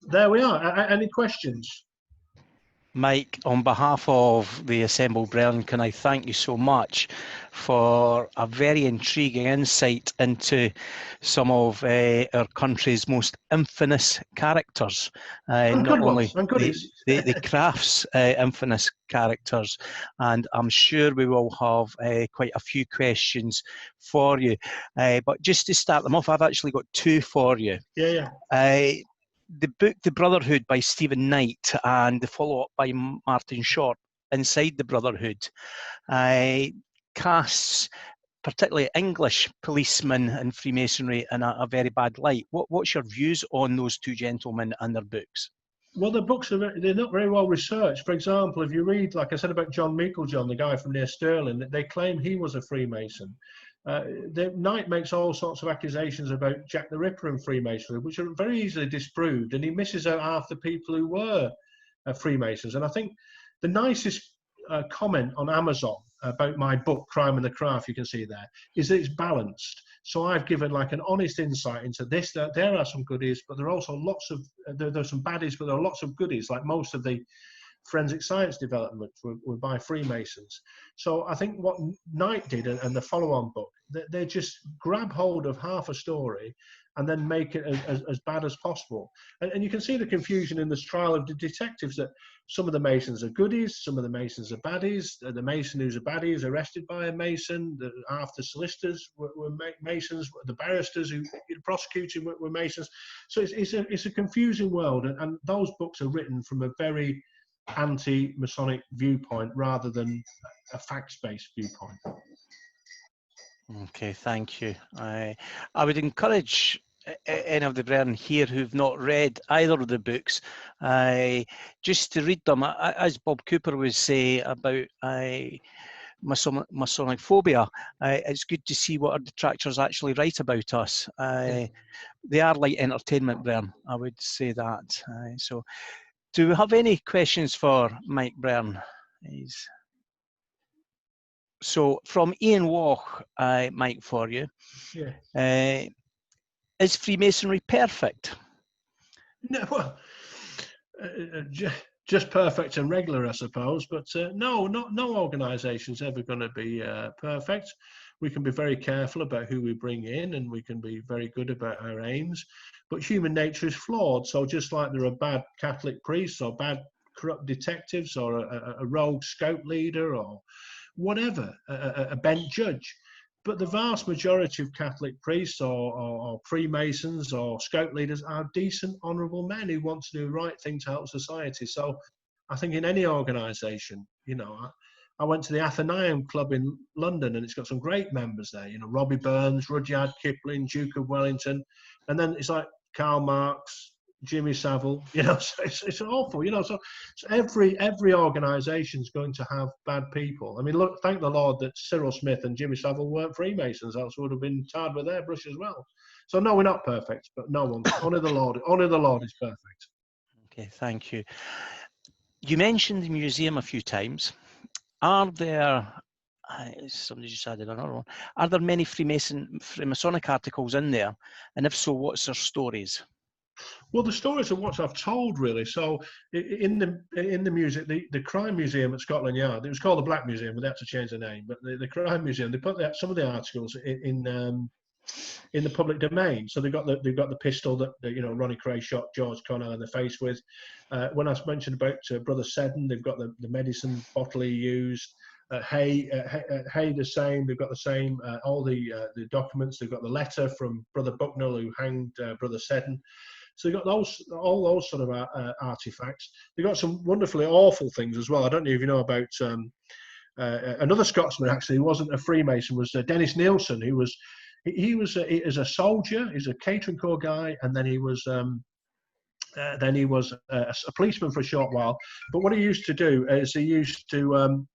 there we are. Any questions? Mike, on behalf of the assembled brethren, can I thank you so much for a very intriguing insight into some of our country's most infamous characters, not only the crafts infamous characters, and I'm sure we will have quite a few questions for you. But just to start them off, I've actually got two for you. Yeah. The book The Brotherhood by Stephen Knight and the follow-up by Martin Short, Inside the Brotherhood, casts particularly English policemen and Freemasonry in a very bad light. What's your views on those two gentlemen and their books? Well, the books they're not very well researched. For example, if you read, like I said about John Meiklejohn, the guy from near Stirling, they claim he was a Freemason. Knight makes all sorts of accusations about Jack the Ripper and Freemasonry, which are very easily disproved, and he misses out half the people who were Freemasons. And I think the nicest comment on Amazon about my book, Crime and the Craft, you can see there, is that it's balanced. So I've given like an honest insight into this. There are some goodies, but there are also lots of, there's some baddies, but there are lots of goodies, like most of the forensic science development were by Freemasons. So I think what Knight did and the follow-on book, they just grab hold of half a story and then make it as bad as possible. And you can see the confusion in this trial of the detectives, that some of the Masons are goodies, some of the Masons are baddies. The Mason who's a baddie is arrested by a Mason. Half the solicitors were Masons. The barristers who prosecuted were Masons. So it's a confusing world, and those books are written from a very anti-Masonic viewpoint rather than a facts-based viewpoint. Okay, thank you. I would encourage any of the brethren here who've not read either of the books, just to read them. As Bob Cooper would say about Masonic phobia, it's good to see what our detractors actually write about us. They are like entertainment, brethren, I would say that. So, do we have any questions for Mike Byrne? So from Ian Walk, Mike, for you. Yeah. Is Freemasonry perfect? No, well, just perfect and regular, I suppose. But no organisation's ever going to be perfect. We can be very careful about who we bring in, and we can be very good about our aims. But human nature is flawed. So just like there are bad Catholic priests or bad corrupt detectives or a rogue scout leader or whatever, a bent judge. But the vast majority of Catholic priests or Freemasons or scout leaders are decent, honourable men who want to do the right thing to help society. So I think in any organisation, you know, I went to the Athenaeum Club in London, and it's got some great members there, you know, Robbie Burns, Rudyard Kipling, Duke of Wellington, and then it's like Karl Marx, Jimmy Savile, you know, so it's awful, you know. So every organisation is going to have bad people. I mean, look, thank the Lord that Cyril Smith and Jimmy Savile weren't Freemasons, else would have been tarred with their brush as well. So no, we're not perfect, but no one, only the Lord is perfect. Okay, thank you. You mentioned the museum a few times. Are there, somebody just added another one, are there many Freemasonic articles in there? And if so, what's their stories? Well, the stories are what I've told, really. So in the museum, the Crime Museum at Scotland Yard, it was called the Black Museum, but they had to change the name. But the Crime Museum, they put some of the articles in the public domain. So they've got the pistol that you know Ronnie Cray shot George Connell in the face with. When I mentioned about Brother Seddon, they've got the medicine bottle he used. Hay the same. They've got the same. All the documents. They've got the letter from Brother Bucknell who hanged Brother Seddon. So they've got all those sort of artifacts. They've got some wonderfully awful things as well. I don't know if you know about another Scotsman actually who wasn't a Freemason, was Dennis Nielsen, who was as a soldier. He's a catering corps guy, and then he was a policeman for a short while. But what he used to do is he used to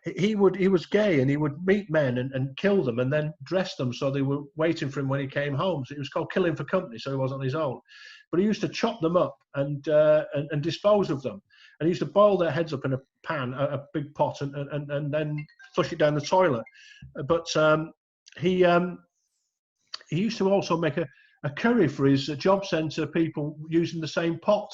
he was gay, and he would meet men and kill them and then dress them so they were waiting for him when he came home. So it was called killing for company, so he wasn't on his own. But he used to chop them up and dispose of them. And he used to boil their heads up in a pan, a big pot, and then flush it down the toilet. But he used to also make a curry for his job centre people using the same pot.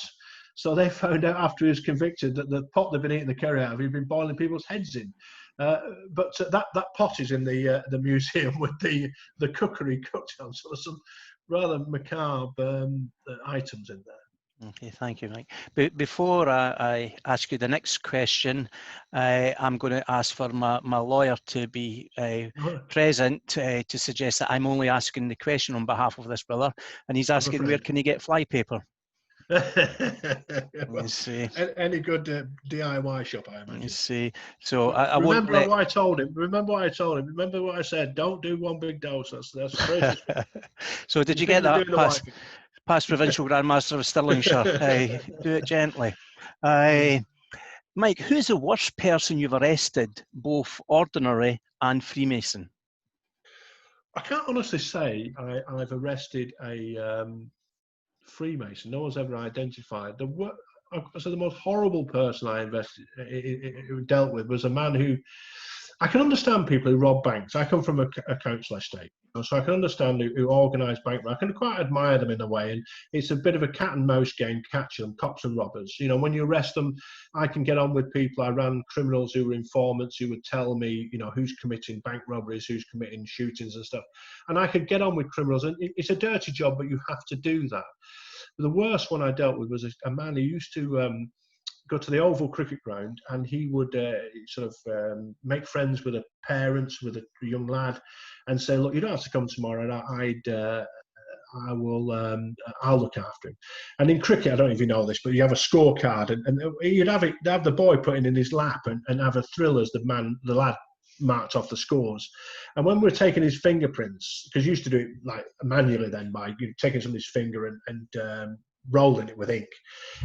So they found out after he was convicted that the pot they'd been eating the curry out of, he'd been boiling people's heads in. But that pot is in the museum with the cookery cooked on. So there's some rather macabre items in there. Okay, thank you, Mike. Before I ask you the next question, I'm going to ask for my lawyer to be present to suggest that I'm only asking the question on behalf of this brother, and he's asking where can he get flypaper? Well, any good DIY shop, I imagine. You see, so I remember what I told him. Remember what I told him. Remember what I said. Don't do one big dose. That's crazy. So did you get that past provincial grandmaster of Stirlingshire? Do it gently. Mike, who's the worst person you've arrested, both ordinary and Freemason? I can't honestly say I've arrested a Freemason. No one's ever identified. So the most horrible person I dealt with was a man who, I can understand people who rob banks. I come from a council estate, so I can understand who organise bank robbery. I can quite admire them in a way, and it's a bit of a cat and mouse game, catch them, cops and robbers. You know, when you arrest them, I can get on with people. I ran criminals who were informants who would tell me, you know, who's committing bank robberies, who's committing shootings and stuff, and I could get on with criminals. And it's a dirty job, but you have to do that. But the worst one I dealt with was a man who used to go to the Oval Cricket Ground, and he would make friends with the parents, with a young lad, and say, "Look, you don't have to come tomorrow, and I'll look after him." And in cricket, I don't know if you know this, but you have a scorecard, and you'd have the boy putting in his lap and have a thrill as the lad marked off the scores. And when we were taking his fingerprints, because you used to do it like manually then by taking somebody's finger and rolling it with ink,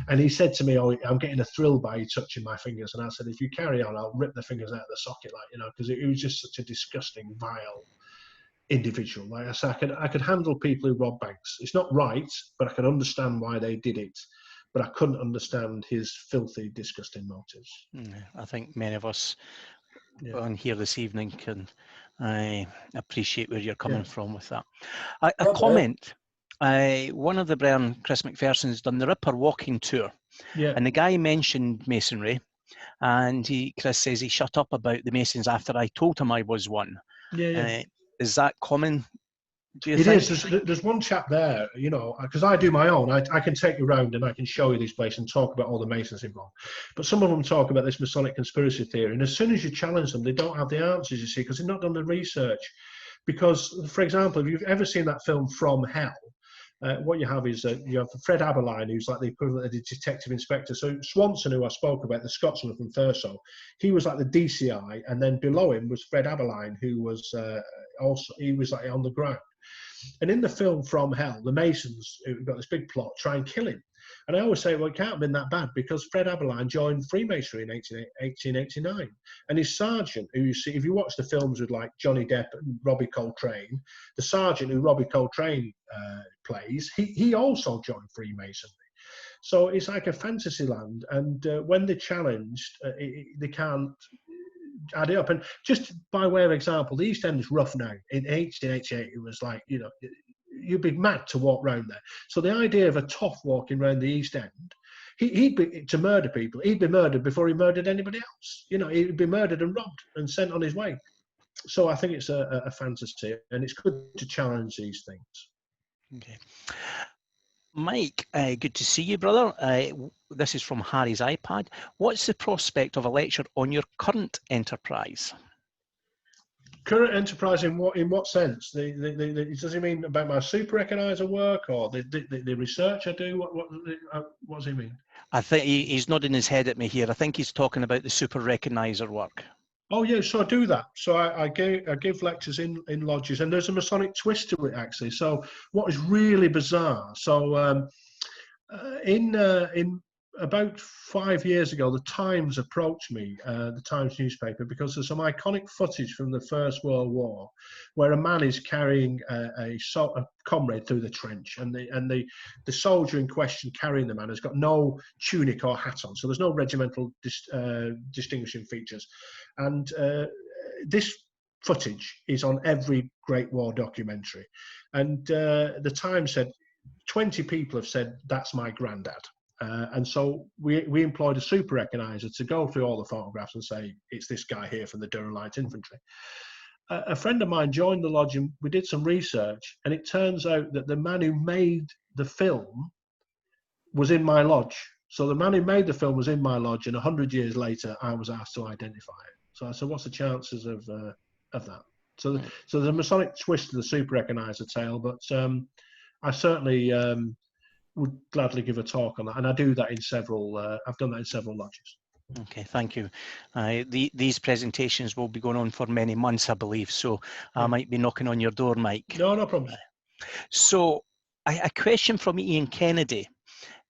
and he said to me, "Oh, I'm getting a thrill by you touching my fingers." And I said, "If you carry on, I'll rip the fingers out of the socket," like, you know, because it was just such a disgusting, vile individual. Like I said, I could handle people who rob banks. It's not right, but I can understand why they did it. But I couldn't understand his filthy, disgusting motives. I think many of us on here this evening can appreciate where you're coming from with that. A comment. One of the Bren, Chris McPherson's done the Ripper walking tour, and the guy mentioned Masonry, and Chris says he shut up about the Masons after I told him I was one. Is that common? Do you think? It is. There's one chap there, you know, because I do my own. I can take you around and I can show you these places and talk about all the Masons involved. But some of them talk about this Masonic conspiracy theory, and as soon as you challenge them, they don't have the answers, you see, because they've not done the research. Because, for example, if you've ever seen that film From Hell, what you have is you have Fred Aberline, who's like the equivalent of the detective inspector. So Swanson, who I spoke about, the Scotsman from Thurso, he was like the DCI, and then below him was Fred Aberline, who was he was like on the ground. And in the film From Hell, the Masons, who've got this big plot, try and kill him. And I always say, well, it can't have been that bad, because Fred Aberline joined Freemasonry in 1889. And his sergeant, who you see, if you watch the films with like Johnny Depp and Robbie Coltrane, the sergeant who Robbie Coltrane plays, he also joined Freemasonry. So it's like a fantasy land. And when they're challenged, they can't add it up. And just by way of example, the East End is rough now. In 1888, it was like, you know, you'd be mad to walk round there. So the idea of a toff walking around the East End, he'd be, to murder people, he'd be murdered before he murdered anybody else. You know, he'd be murdered and robbed and sent on his way. So I think it's a fantasy, and it's good to challenge these things. Okay. Mike, good to see you, brother. This is from Harry's iPad. What's the prospect of a lecture on your current enterprise? Current enterprise in what sense? Does he mean about my super recognizer work or the research I do? What does he mean? I think he's nodding his head at me here. I think he's talking about the super recognizer work. Oh yeah, so I do that. So I give lectures in lodges, and there's a Masonic twist to it actually. So what is really bizarre? So in about 5 years ago, the Times approached me, the Times newspaper, because there's some iconic footage from the First World War, where a man is carrying a comrade through the trench, and the soldier in question carrying the man has got no tunic or hat on, so there's no regimental distinguishing features, and this footage is on every Great War documentary, and the Times said 20 people have said that's my granddad. And so we employed a super recognizer to go through all the photographs and say, it's this guy here from the Durham Light Infantry. A friend of mine joined the lodge and we did some research, and it turns out that the man who made the film was in my lodge. So the man who made the film was in my lodge, and 100 years later, I was asked to identify it. So I said, what's the chances of that? So there's a Masonic twist to the super recognizer tale, but I certainly would gladly give a talk on that, and I do that in several. I've done that in several lodges. Okay, thank you. These presentations will be going on for many months, I believe. So I might be knocking on your door, Mike. No problem. So a question from Ian Kennedy: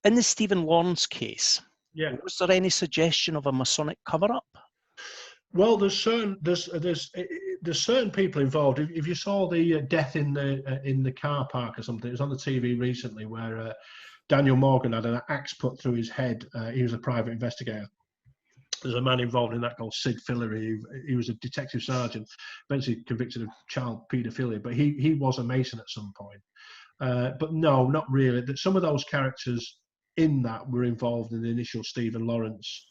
in the Stephen Lawrence case, was there any suggestion of a Masonic cover-up? Well, there's certain people involved. If you saw the death in the car park or something, it was on the TV recently where Daniel Morgan had an axe put through his head. He was a private investigator. There's a man involved in that called Sid Fillery. He was a detective sergeant, eventually convicted of child paedophilia, but he was a Mason at some point. But no, not really. That some of those characters in that were involved in the initial Stephen Lawrence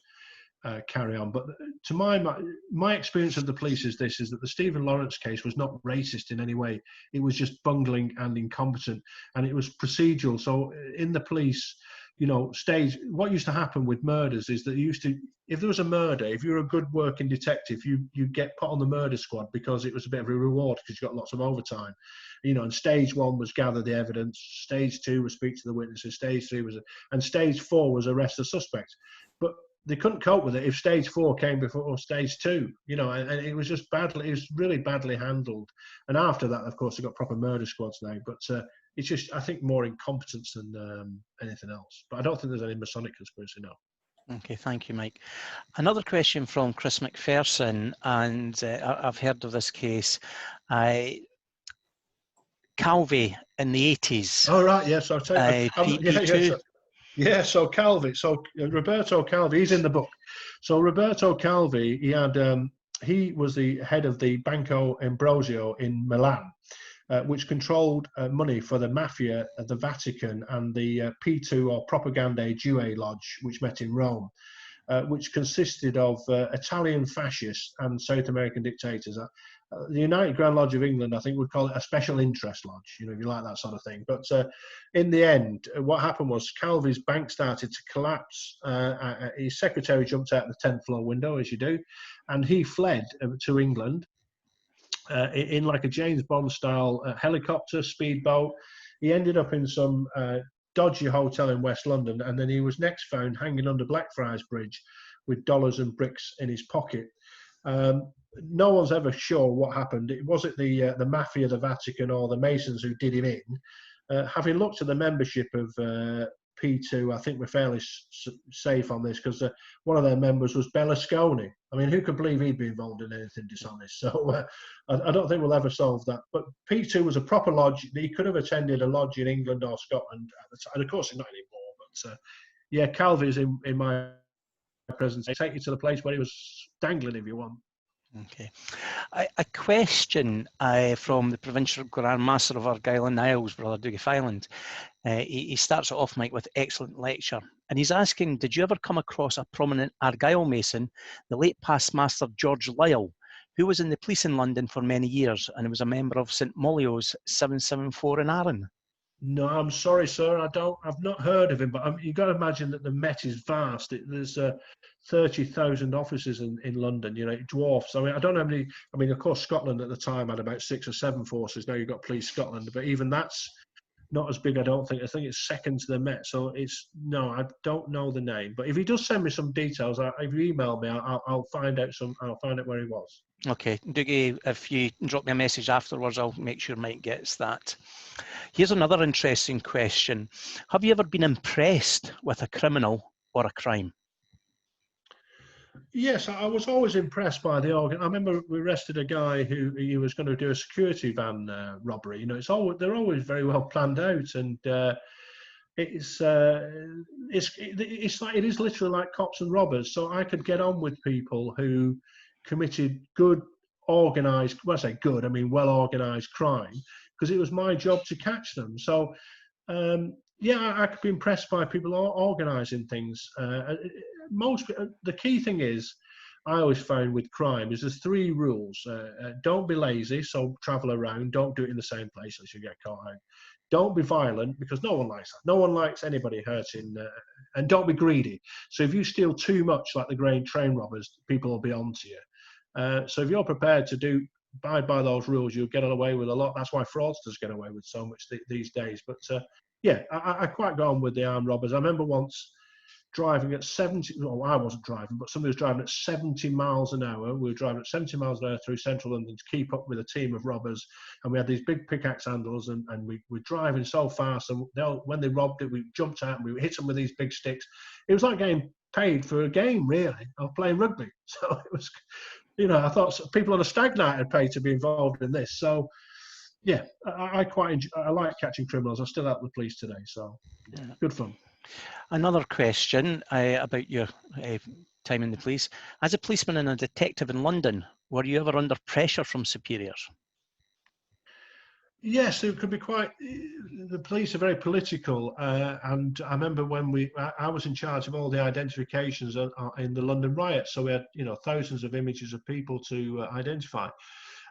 carry on. But to my experience of the police is that the Stephen Lawrence case was not racist in any way. It was just bungling and incompetent, and it was procedural. So in the police, what used to happen with murders is that if there was a murder, if you're a good working detective, you get put on the murder squad because it was a bit of a reward because you got lots of overtime. And stage 1 was gather the evidence, stage 2 was speak to the witnesses, stage 3 and stage 4 was arrest the suspect. But they couldn't cope with it if stage 4 came before stage 2, and it was just badly. It was really badly handled. And after that, of course, they've got proper murder squads now. But it's just, I think, more incompetence than anything else. But I don't think there's any Masonic conspiracy, no. Okay, thank you, Mike. Another question from Chris McPherson, and I've heard of this case. Calvi in the 80s. Oh, right, yes. I'll tell you. P2. Yeah, so Calvi, Roberto Calvi, he's in the book. So Roberto Calvi, he was the head of the Banco Ambrosio in Milan, which controlled money for the mafia, the Vatican, and the P2 or Propagandae Due Lodge, which met in Rome, which consisted of Italian fascists and South American dictators. The United Grand Lodge of England, I think, would call it a special interest lodge, if you like that sort of thing. But in the end, what happened was Calvi's bank started to collapse. His secretary jumped out the 10th floor window, as you do, and he fled to England in like a James Bond style helicopter, speedboat. He ended up in some dodgy hotel in West London, and then he was next found hanging under Blackfriars Bridge with dollars and bricks in his pocket. No one's ever sure what happened. Was it the mafia, the Vatican, or the Masons who did him in? Having looked at the membership of P2, I think we're fairly safe on this because one of their members was Berlusconi. I mean, who could believe he'd be involved in anything dishonest? So I don't think we'll ever solve that. But P2 was a proper lodge. He could have attended a lodge in England or Scotland at the time. And of course, he's not anymore. But Calvi's in my presence. They take you to the place where he was dangling if you want. Okay. A question from the Provincial Grand Master of Argyll and Isles, Brother Dougie Island. He starts it off, Mike, with excellent lecture. And he's asking, did you ever come across a prominent Argyll Mason, the late past Master George Lyle, who was in the police in London for many years and was a member of St Molio's 774 in Arran? No, I'm sorry, sir. I've not heard of him, but you've got to imagine that the Met is vast. There's 30,000 offices in London. You know, it dwarfs. I mean, I don't know how many. I mean, of course, Scotland at the time had about 6 or 7 forces. Now you've got Police Scotland, but even that's not as big, I don't think. I think it's second to the Met. So no, I don't know the name. But if he does send me some details, if you email me, I'll find out I'll find out where he was. Okay, Dougie, if you drop me a message afterwards, I'll make sure Mike gets that. Here's another interesting question. Have you ever been impressed with a criminal or a crime? Yes, I was always impressed by the organ. I remember we arrested a guy who he was going to do a security van robbery. You know, they're always very well planned out, and it's like it is literally like cops and robbers. So I could get on with people who committed good, organised. Well, I say good, I mean well organised crime, because it was my job to catch them. So yeah, I could be impressed by people organising things. The key thing is, I always found with crime is there's 3 rules. Don't be lazy, so travel around. Don't do it in the same place unless you get caught out. Don't be violent, because no one likes that. No one likes anybody hurting. And don't be greedy. So if you steal too much, like the grain train robbers, people will be on to you. So if you're prepared to abide by those rules, you'll get away with a lot. That's why fraudsters get away with so much these days. But yeah, I quite go on with the armed robbers. I remember once driving at 70, well, I wasn't driving, but somebody was driving at 70 miles an hour. We were driving at 70 miles an hour through central London to keep up with a team of robbers. And we had these big pickaxe handles, and we were driving so fast. And when they robbed it, we jumped out and we hit them with these big sticks. It was like getting paid for a game, really, of playing rugby. So it was, you know, I thought people on a stag night had paid to be involved in this. So yeah, I quite enjoy, I like catching criminals. I still out with the police today, so yeah, good fun. Another question about your time in the police. As a policeman and a detective in London, were you ever under pressure from superiors? Yes, it could be quite. The police are very political, and I remember when I was in charge of all the identifications in the London riots. So we had, you know, thousands of images of people to identify.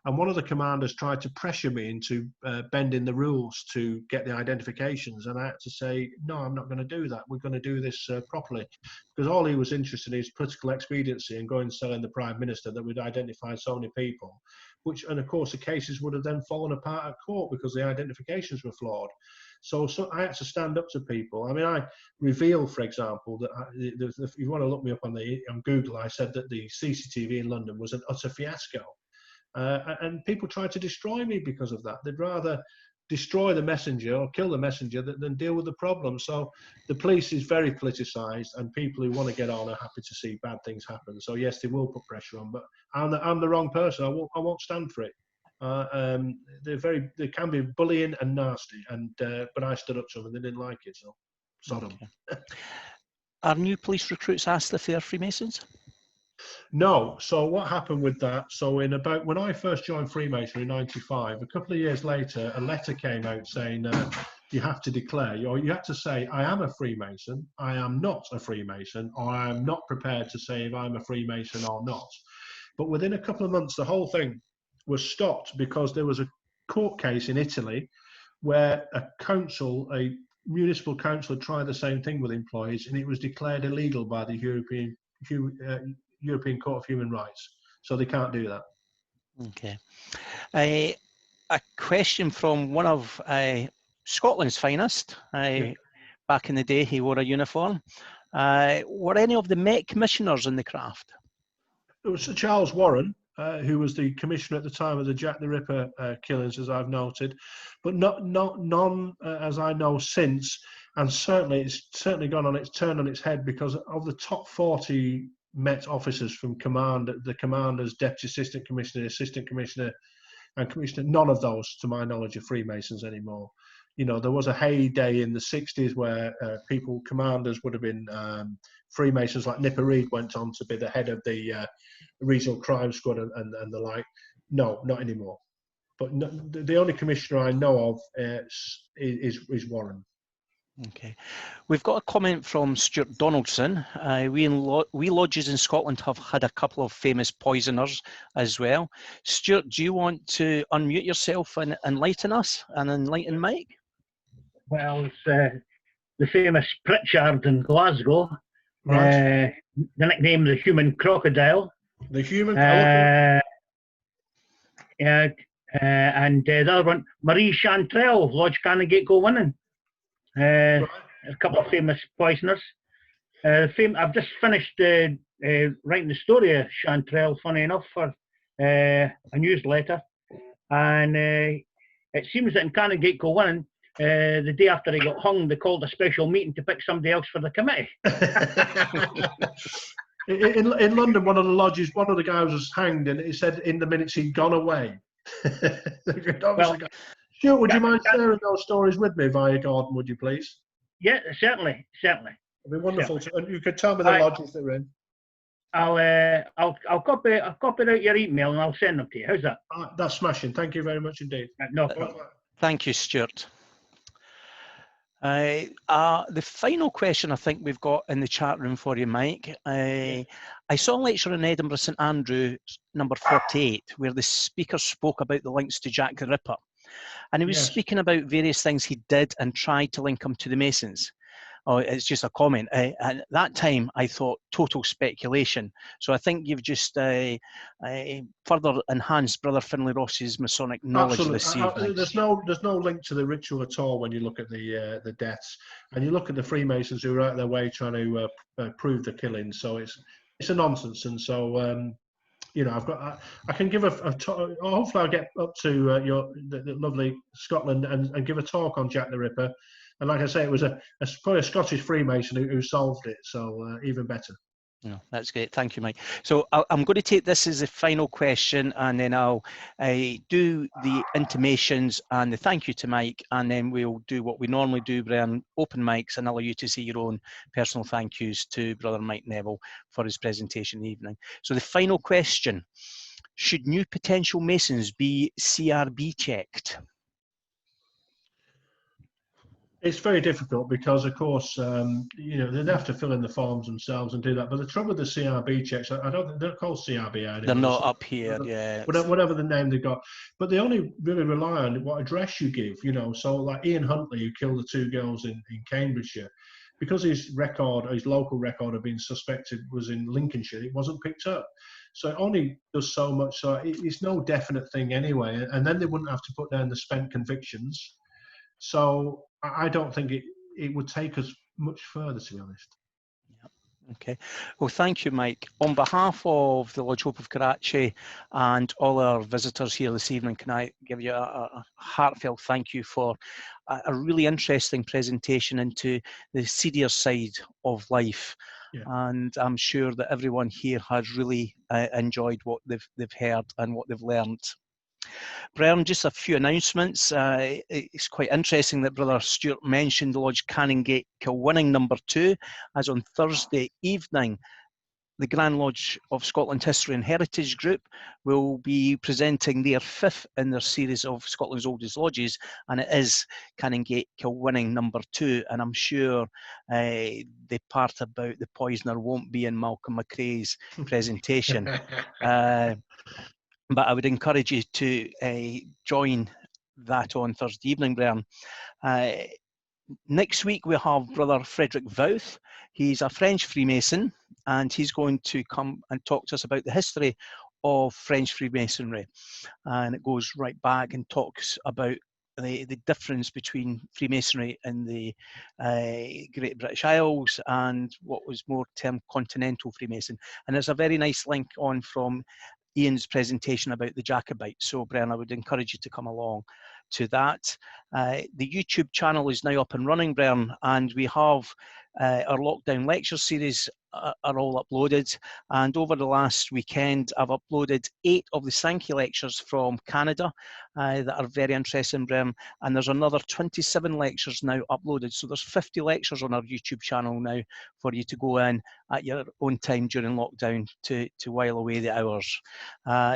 And one of the commanders tried to pressure me into bending the rules to get the identifications. And I had to say, no, I'm not going to do that. We're going to do this properly. Because all he was interested in is political expediency and going and telling the Prime Minister that we'd identified so many people. And of course, the cases would have then fallen apart at court because the identifications were flawed. So I had to stand up to people. I mean, I revealed, for example, that if you want to look me up on Google, I said that the CCTV in London was an utter fiasco. And people tried to destroy me because of that. They'd rather destroy the messenger or kill the messenger than deal with the problem. So the police is very politicised, and people who want to get on are happy to see bad things happen. So yes, they will put pressure on, but I'm the wrong person. I won't stand for it. They can be bullying and nasty, but I stood up to them and they didn't like it. So sod them. Okay. Are new police recruits asked if they are Freemasons? No. So what happened with that? So when I first joined Freemasonry in '95, a couple of years later, a letter came out saying you have to declare, or you have to say, I am a Freemason, I am not a Freemason, or I am not prepared to say if I'm a Freemason or not. But within a couple of months, the whole thing was stopped because there was a court case in Italy where a municipal council had tried the same thing with employees, and it was declared illegal by the European Court of Human Rights. So they can't do that. Okay. A question from one of Scotland's finest. Back in the day, he wore a uniform. Were any of the Met commissioners in the craft? It was Sir Charles Warren, who was the commissioner at the time of the Jack the Ripper killings, as I've noted, but none as I know since. And it's certainly gone on its turn on its head, because of the top 40 Met officers from the commanders, deputy assistant commissioner, and commissioner, none of those, to my knowledge, are Freemasons anymore. You know, there was a heyday in the 60s where commanders would have been Freemasons, like Nipper Reid went on to be the head of the regional crime squad and the like. No, not anymore. But the only commissioner I know of is Warren. Okay. We've got a comment from Stuart Donaldson. We lodges in Scotland have had a couple of famous poisoners as well. Stuart, do you want to unmute yourself and enlighten us and enlighten Mike? Well, it's the famous Pritchard in Glasgow. Right. The nickname the Human Crocodile. The human. And the other one, Marie Chantrell, Lodge Canongate Go Winning. Right. A couple of famous poisoners. I've just finished writing the story of Chantrell, funny enough, for a newsletter. And it seems that in Canongate Go Winning, the day after he got hung, they called a special meeting to pick somebody else for the committee. in London, one of the lodges, one of the guys was hanged, and he said in the minutes he'd gone away. Well, Stuart, would you mind sharing those stories with me via Gordon, would you please? Yeah, certainly. It'd be wonderful. And you could tell me the lodges they're in. I'll copy out your email and I'll send them to you. How's that? That's smashing. Thank you very much indeed. No problem. Thank you, Stuart. The final question I think we've got in the chat room for you, Mike. I saw a lecture in Edinburgh St Andrews, number 48, where the speaker spoke about the links to Jack the Ripper. And he was speaking about various things he did and tried to link him to the Masons. Oh, it's just a comment. And at that time, I thought total speculation. So I think you've just further enhanced Brother Finlay Ross's Masonic knowledge this evening. There's no link to the ritual at all when you look at the deaths, and you look at the Freemasons who are out of their way trying to prove the killing. So it's a nonsense. And so you know, I can give hopefully I'll get up to the lovely Scotland and give a talk on Jack the Ripper. And like I say, it was probably a Scottish Freemason who solved it, so even better. No, that's great. Thank you, Mike. So I'm going to take this as a final question, and then I'll do the intimations and the thank you to Mike, and then we'll do what we normally do, Brian, open mics, and allow you to say your own personal thank yous to Brother Mike Neville for his presentation evening. So the final question, should new potential Masons be CRB checked? It's very difficult because, of course, you know, they'd have to fill in the forms themselves and do that. But the trouble with the CRB checks, I don't think they're called CRB anymore. They're not up here, yeah. Whatever the name they've got. But they only really rely on what address you give, you know. So like Ian Huntley, who killed the two girls in Cambridgeshire, because his local record of being suspected was in Lincolnshire, it wasn't picked up. So it only does so much. So it's no definite thing anyway. And then they wouldn't have to put down the spent convictions. So I don't think it would take us much further, to be honest. Okay. Well, thank you, Mike. On behalf of the Lodge Hope of Karachi and all our visitors here this evening, can I give you a heartfelt thank you for a really interesting presentation into the seedier side of life. Yeah. And I'm sure that everyone here has really enjoyed what they've heard and what they've learned. Brian, just a few announcements. It's quite interesting that Brother Stuart mentioned the Lodge Canongate Kilwinning number 2, as on Thursday evening, the Grand Lodge of Scotland History and Heritage Group will be presenting their 5th in their series of Scotland's oldest lodges, and it is Canongate Kilwinning number 2, and I'm sure the part about the poisoner won't be in Malcolm McRae's presentation. But I would encourage you to join that on Thursday evening, Brian. Next week we have Brother Frederick Vouth. He's a French Freemason, and he's going to come and talk to us about the history of French Freemasonry. And it goes right back and talks about the difference between Freemasonry in the Great British Isles and what was more termed continental Freemason. And there's a very nice link on from Ian's presentation about the Jacobites. So, Brian, I would encourage you to come along to that. The YouTube channel is now up and running, Brian, and we have our lockdown lecture series are all uploaded. And over the last weekend, I've uploaded 8 of the Sankey lectures from Canada that are very interesting, Brian. And there's another 27 lectures now uploaded. So there's 50 lectures on our YouTube channel now for you to go in at your own time during lockdown to while away the hours.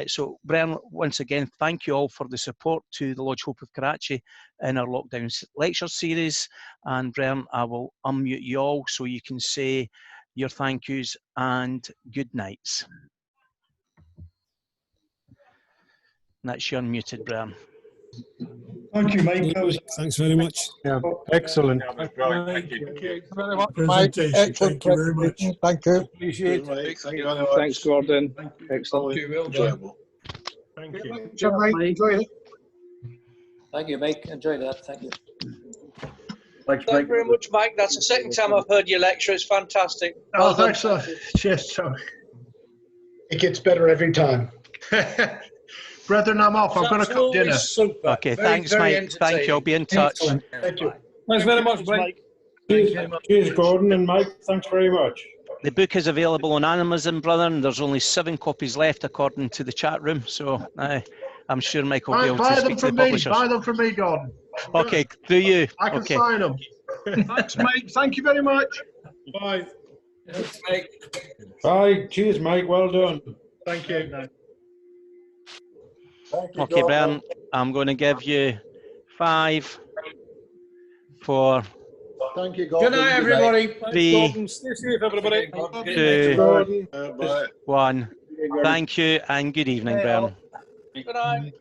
So, Brian, once again, thank you all for the support to the Lodge Hope of Karachi in our lockdown lecture series. And Brian, I will unmute you all so you can say your thank yous and good nights. That's you unmuted, Brian. Thank you, Mike. That was Thanks very much. Yeah, excellent. Thank you. Thank you very much, Mike. presentation. Excellent Thank you very much. presentation. Thank you. Appreciate it. Thank you very much. Thanks, Gordon. Excellent. Thank you, well done. Thank you. Mike. Enjoy it. Thank you, Mike. Enjoyed that. Thank you. Thank you very much, Mike. That's the second time I've heard your lecture. It's fantastic. Oh, thanks. Cheers, Tommy. It gets better every time. Brethren, I'm off. I've got to cook dinner. Super. Okay, Very, thanks, very Mike. Thank you. I'll be in touch. Excellent. Thank you. Thanks very much, Mike. Cheers, Gordon and Mike. Thanks very much. The book is available on Amazon, brother, and there's only 7 copies left according to the chat room. So I'm sure Mike will be able to Buy them speak to the from me. publishers. Buy them from me, Gordon. Okay, do you? I can Okay. sign them. Thanks, Mike. Thank you very much. Bye. Thanks, Mike. Bye. Cheers, Mike. Well done. Thank you. Okay, Brian, I'm going to give you 5, 4, Thank you, Good Gordon. night, everybody. Thanks, 3, Gordon. Stay safe, everybody. 2, Gordon. 1. Thank you and good evening, Brian. Good night.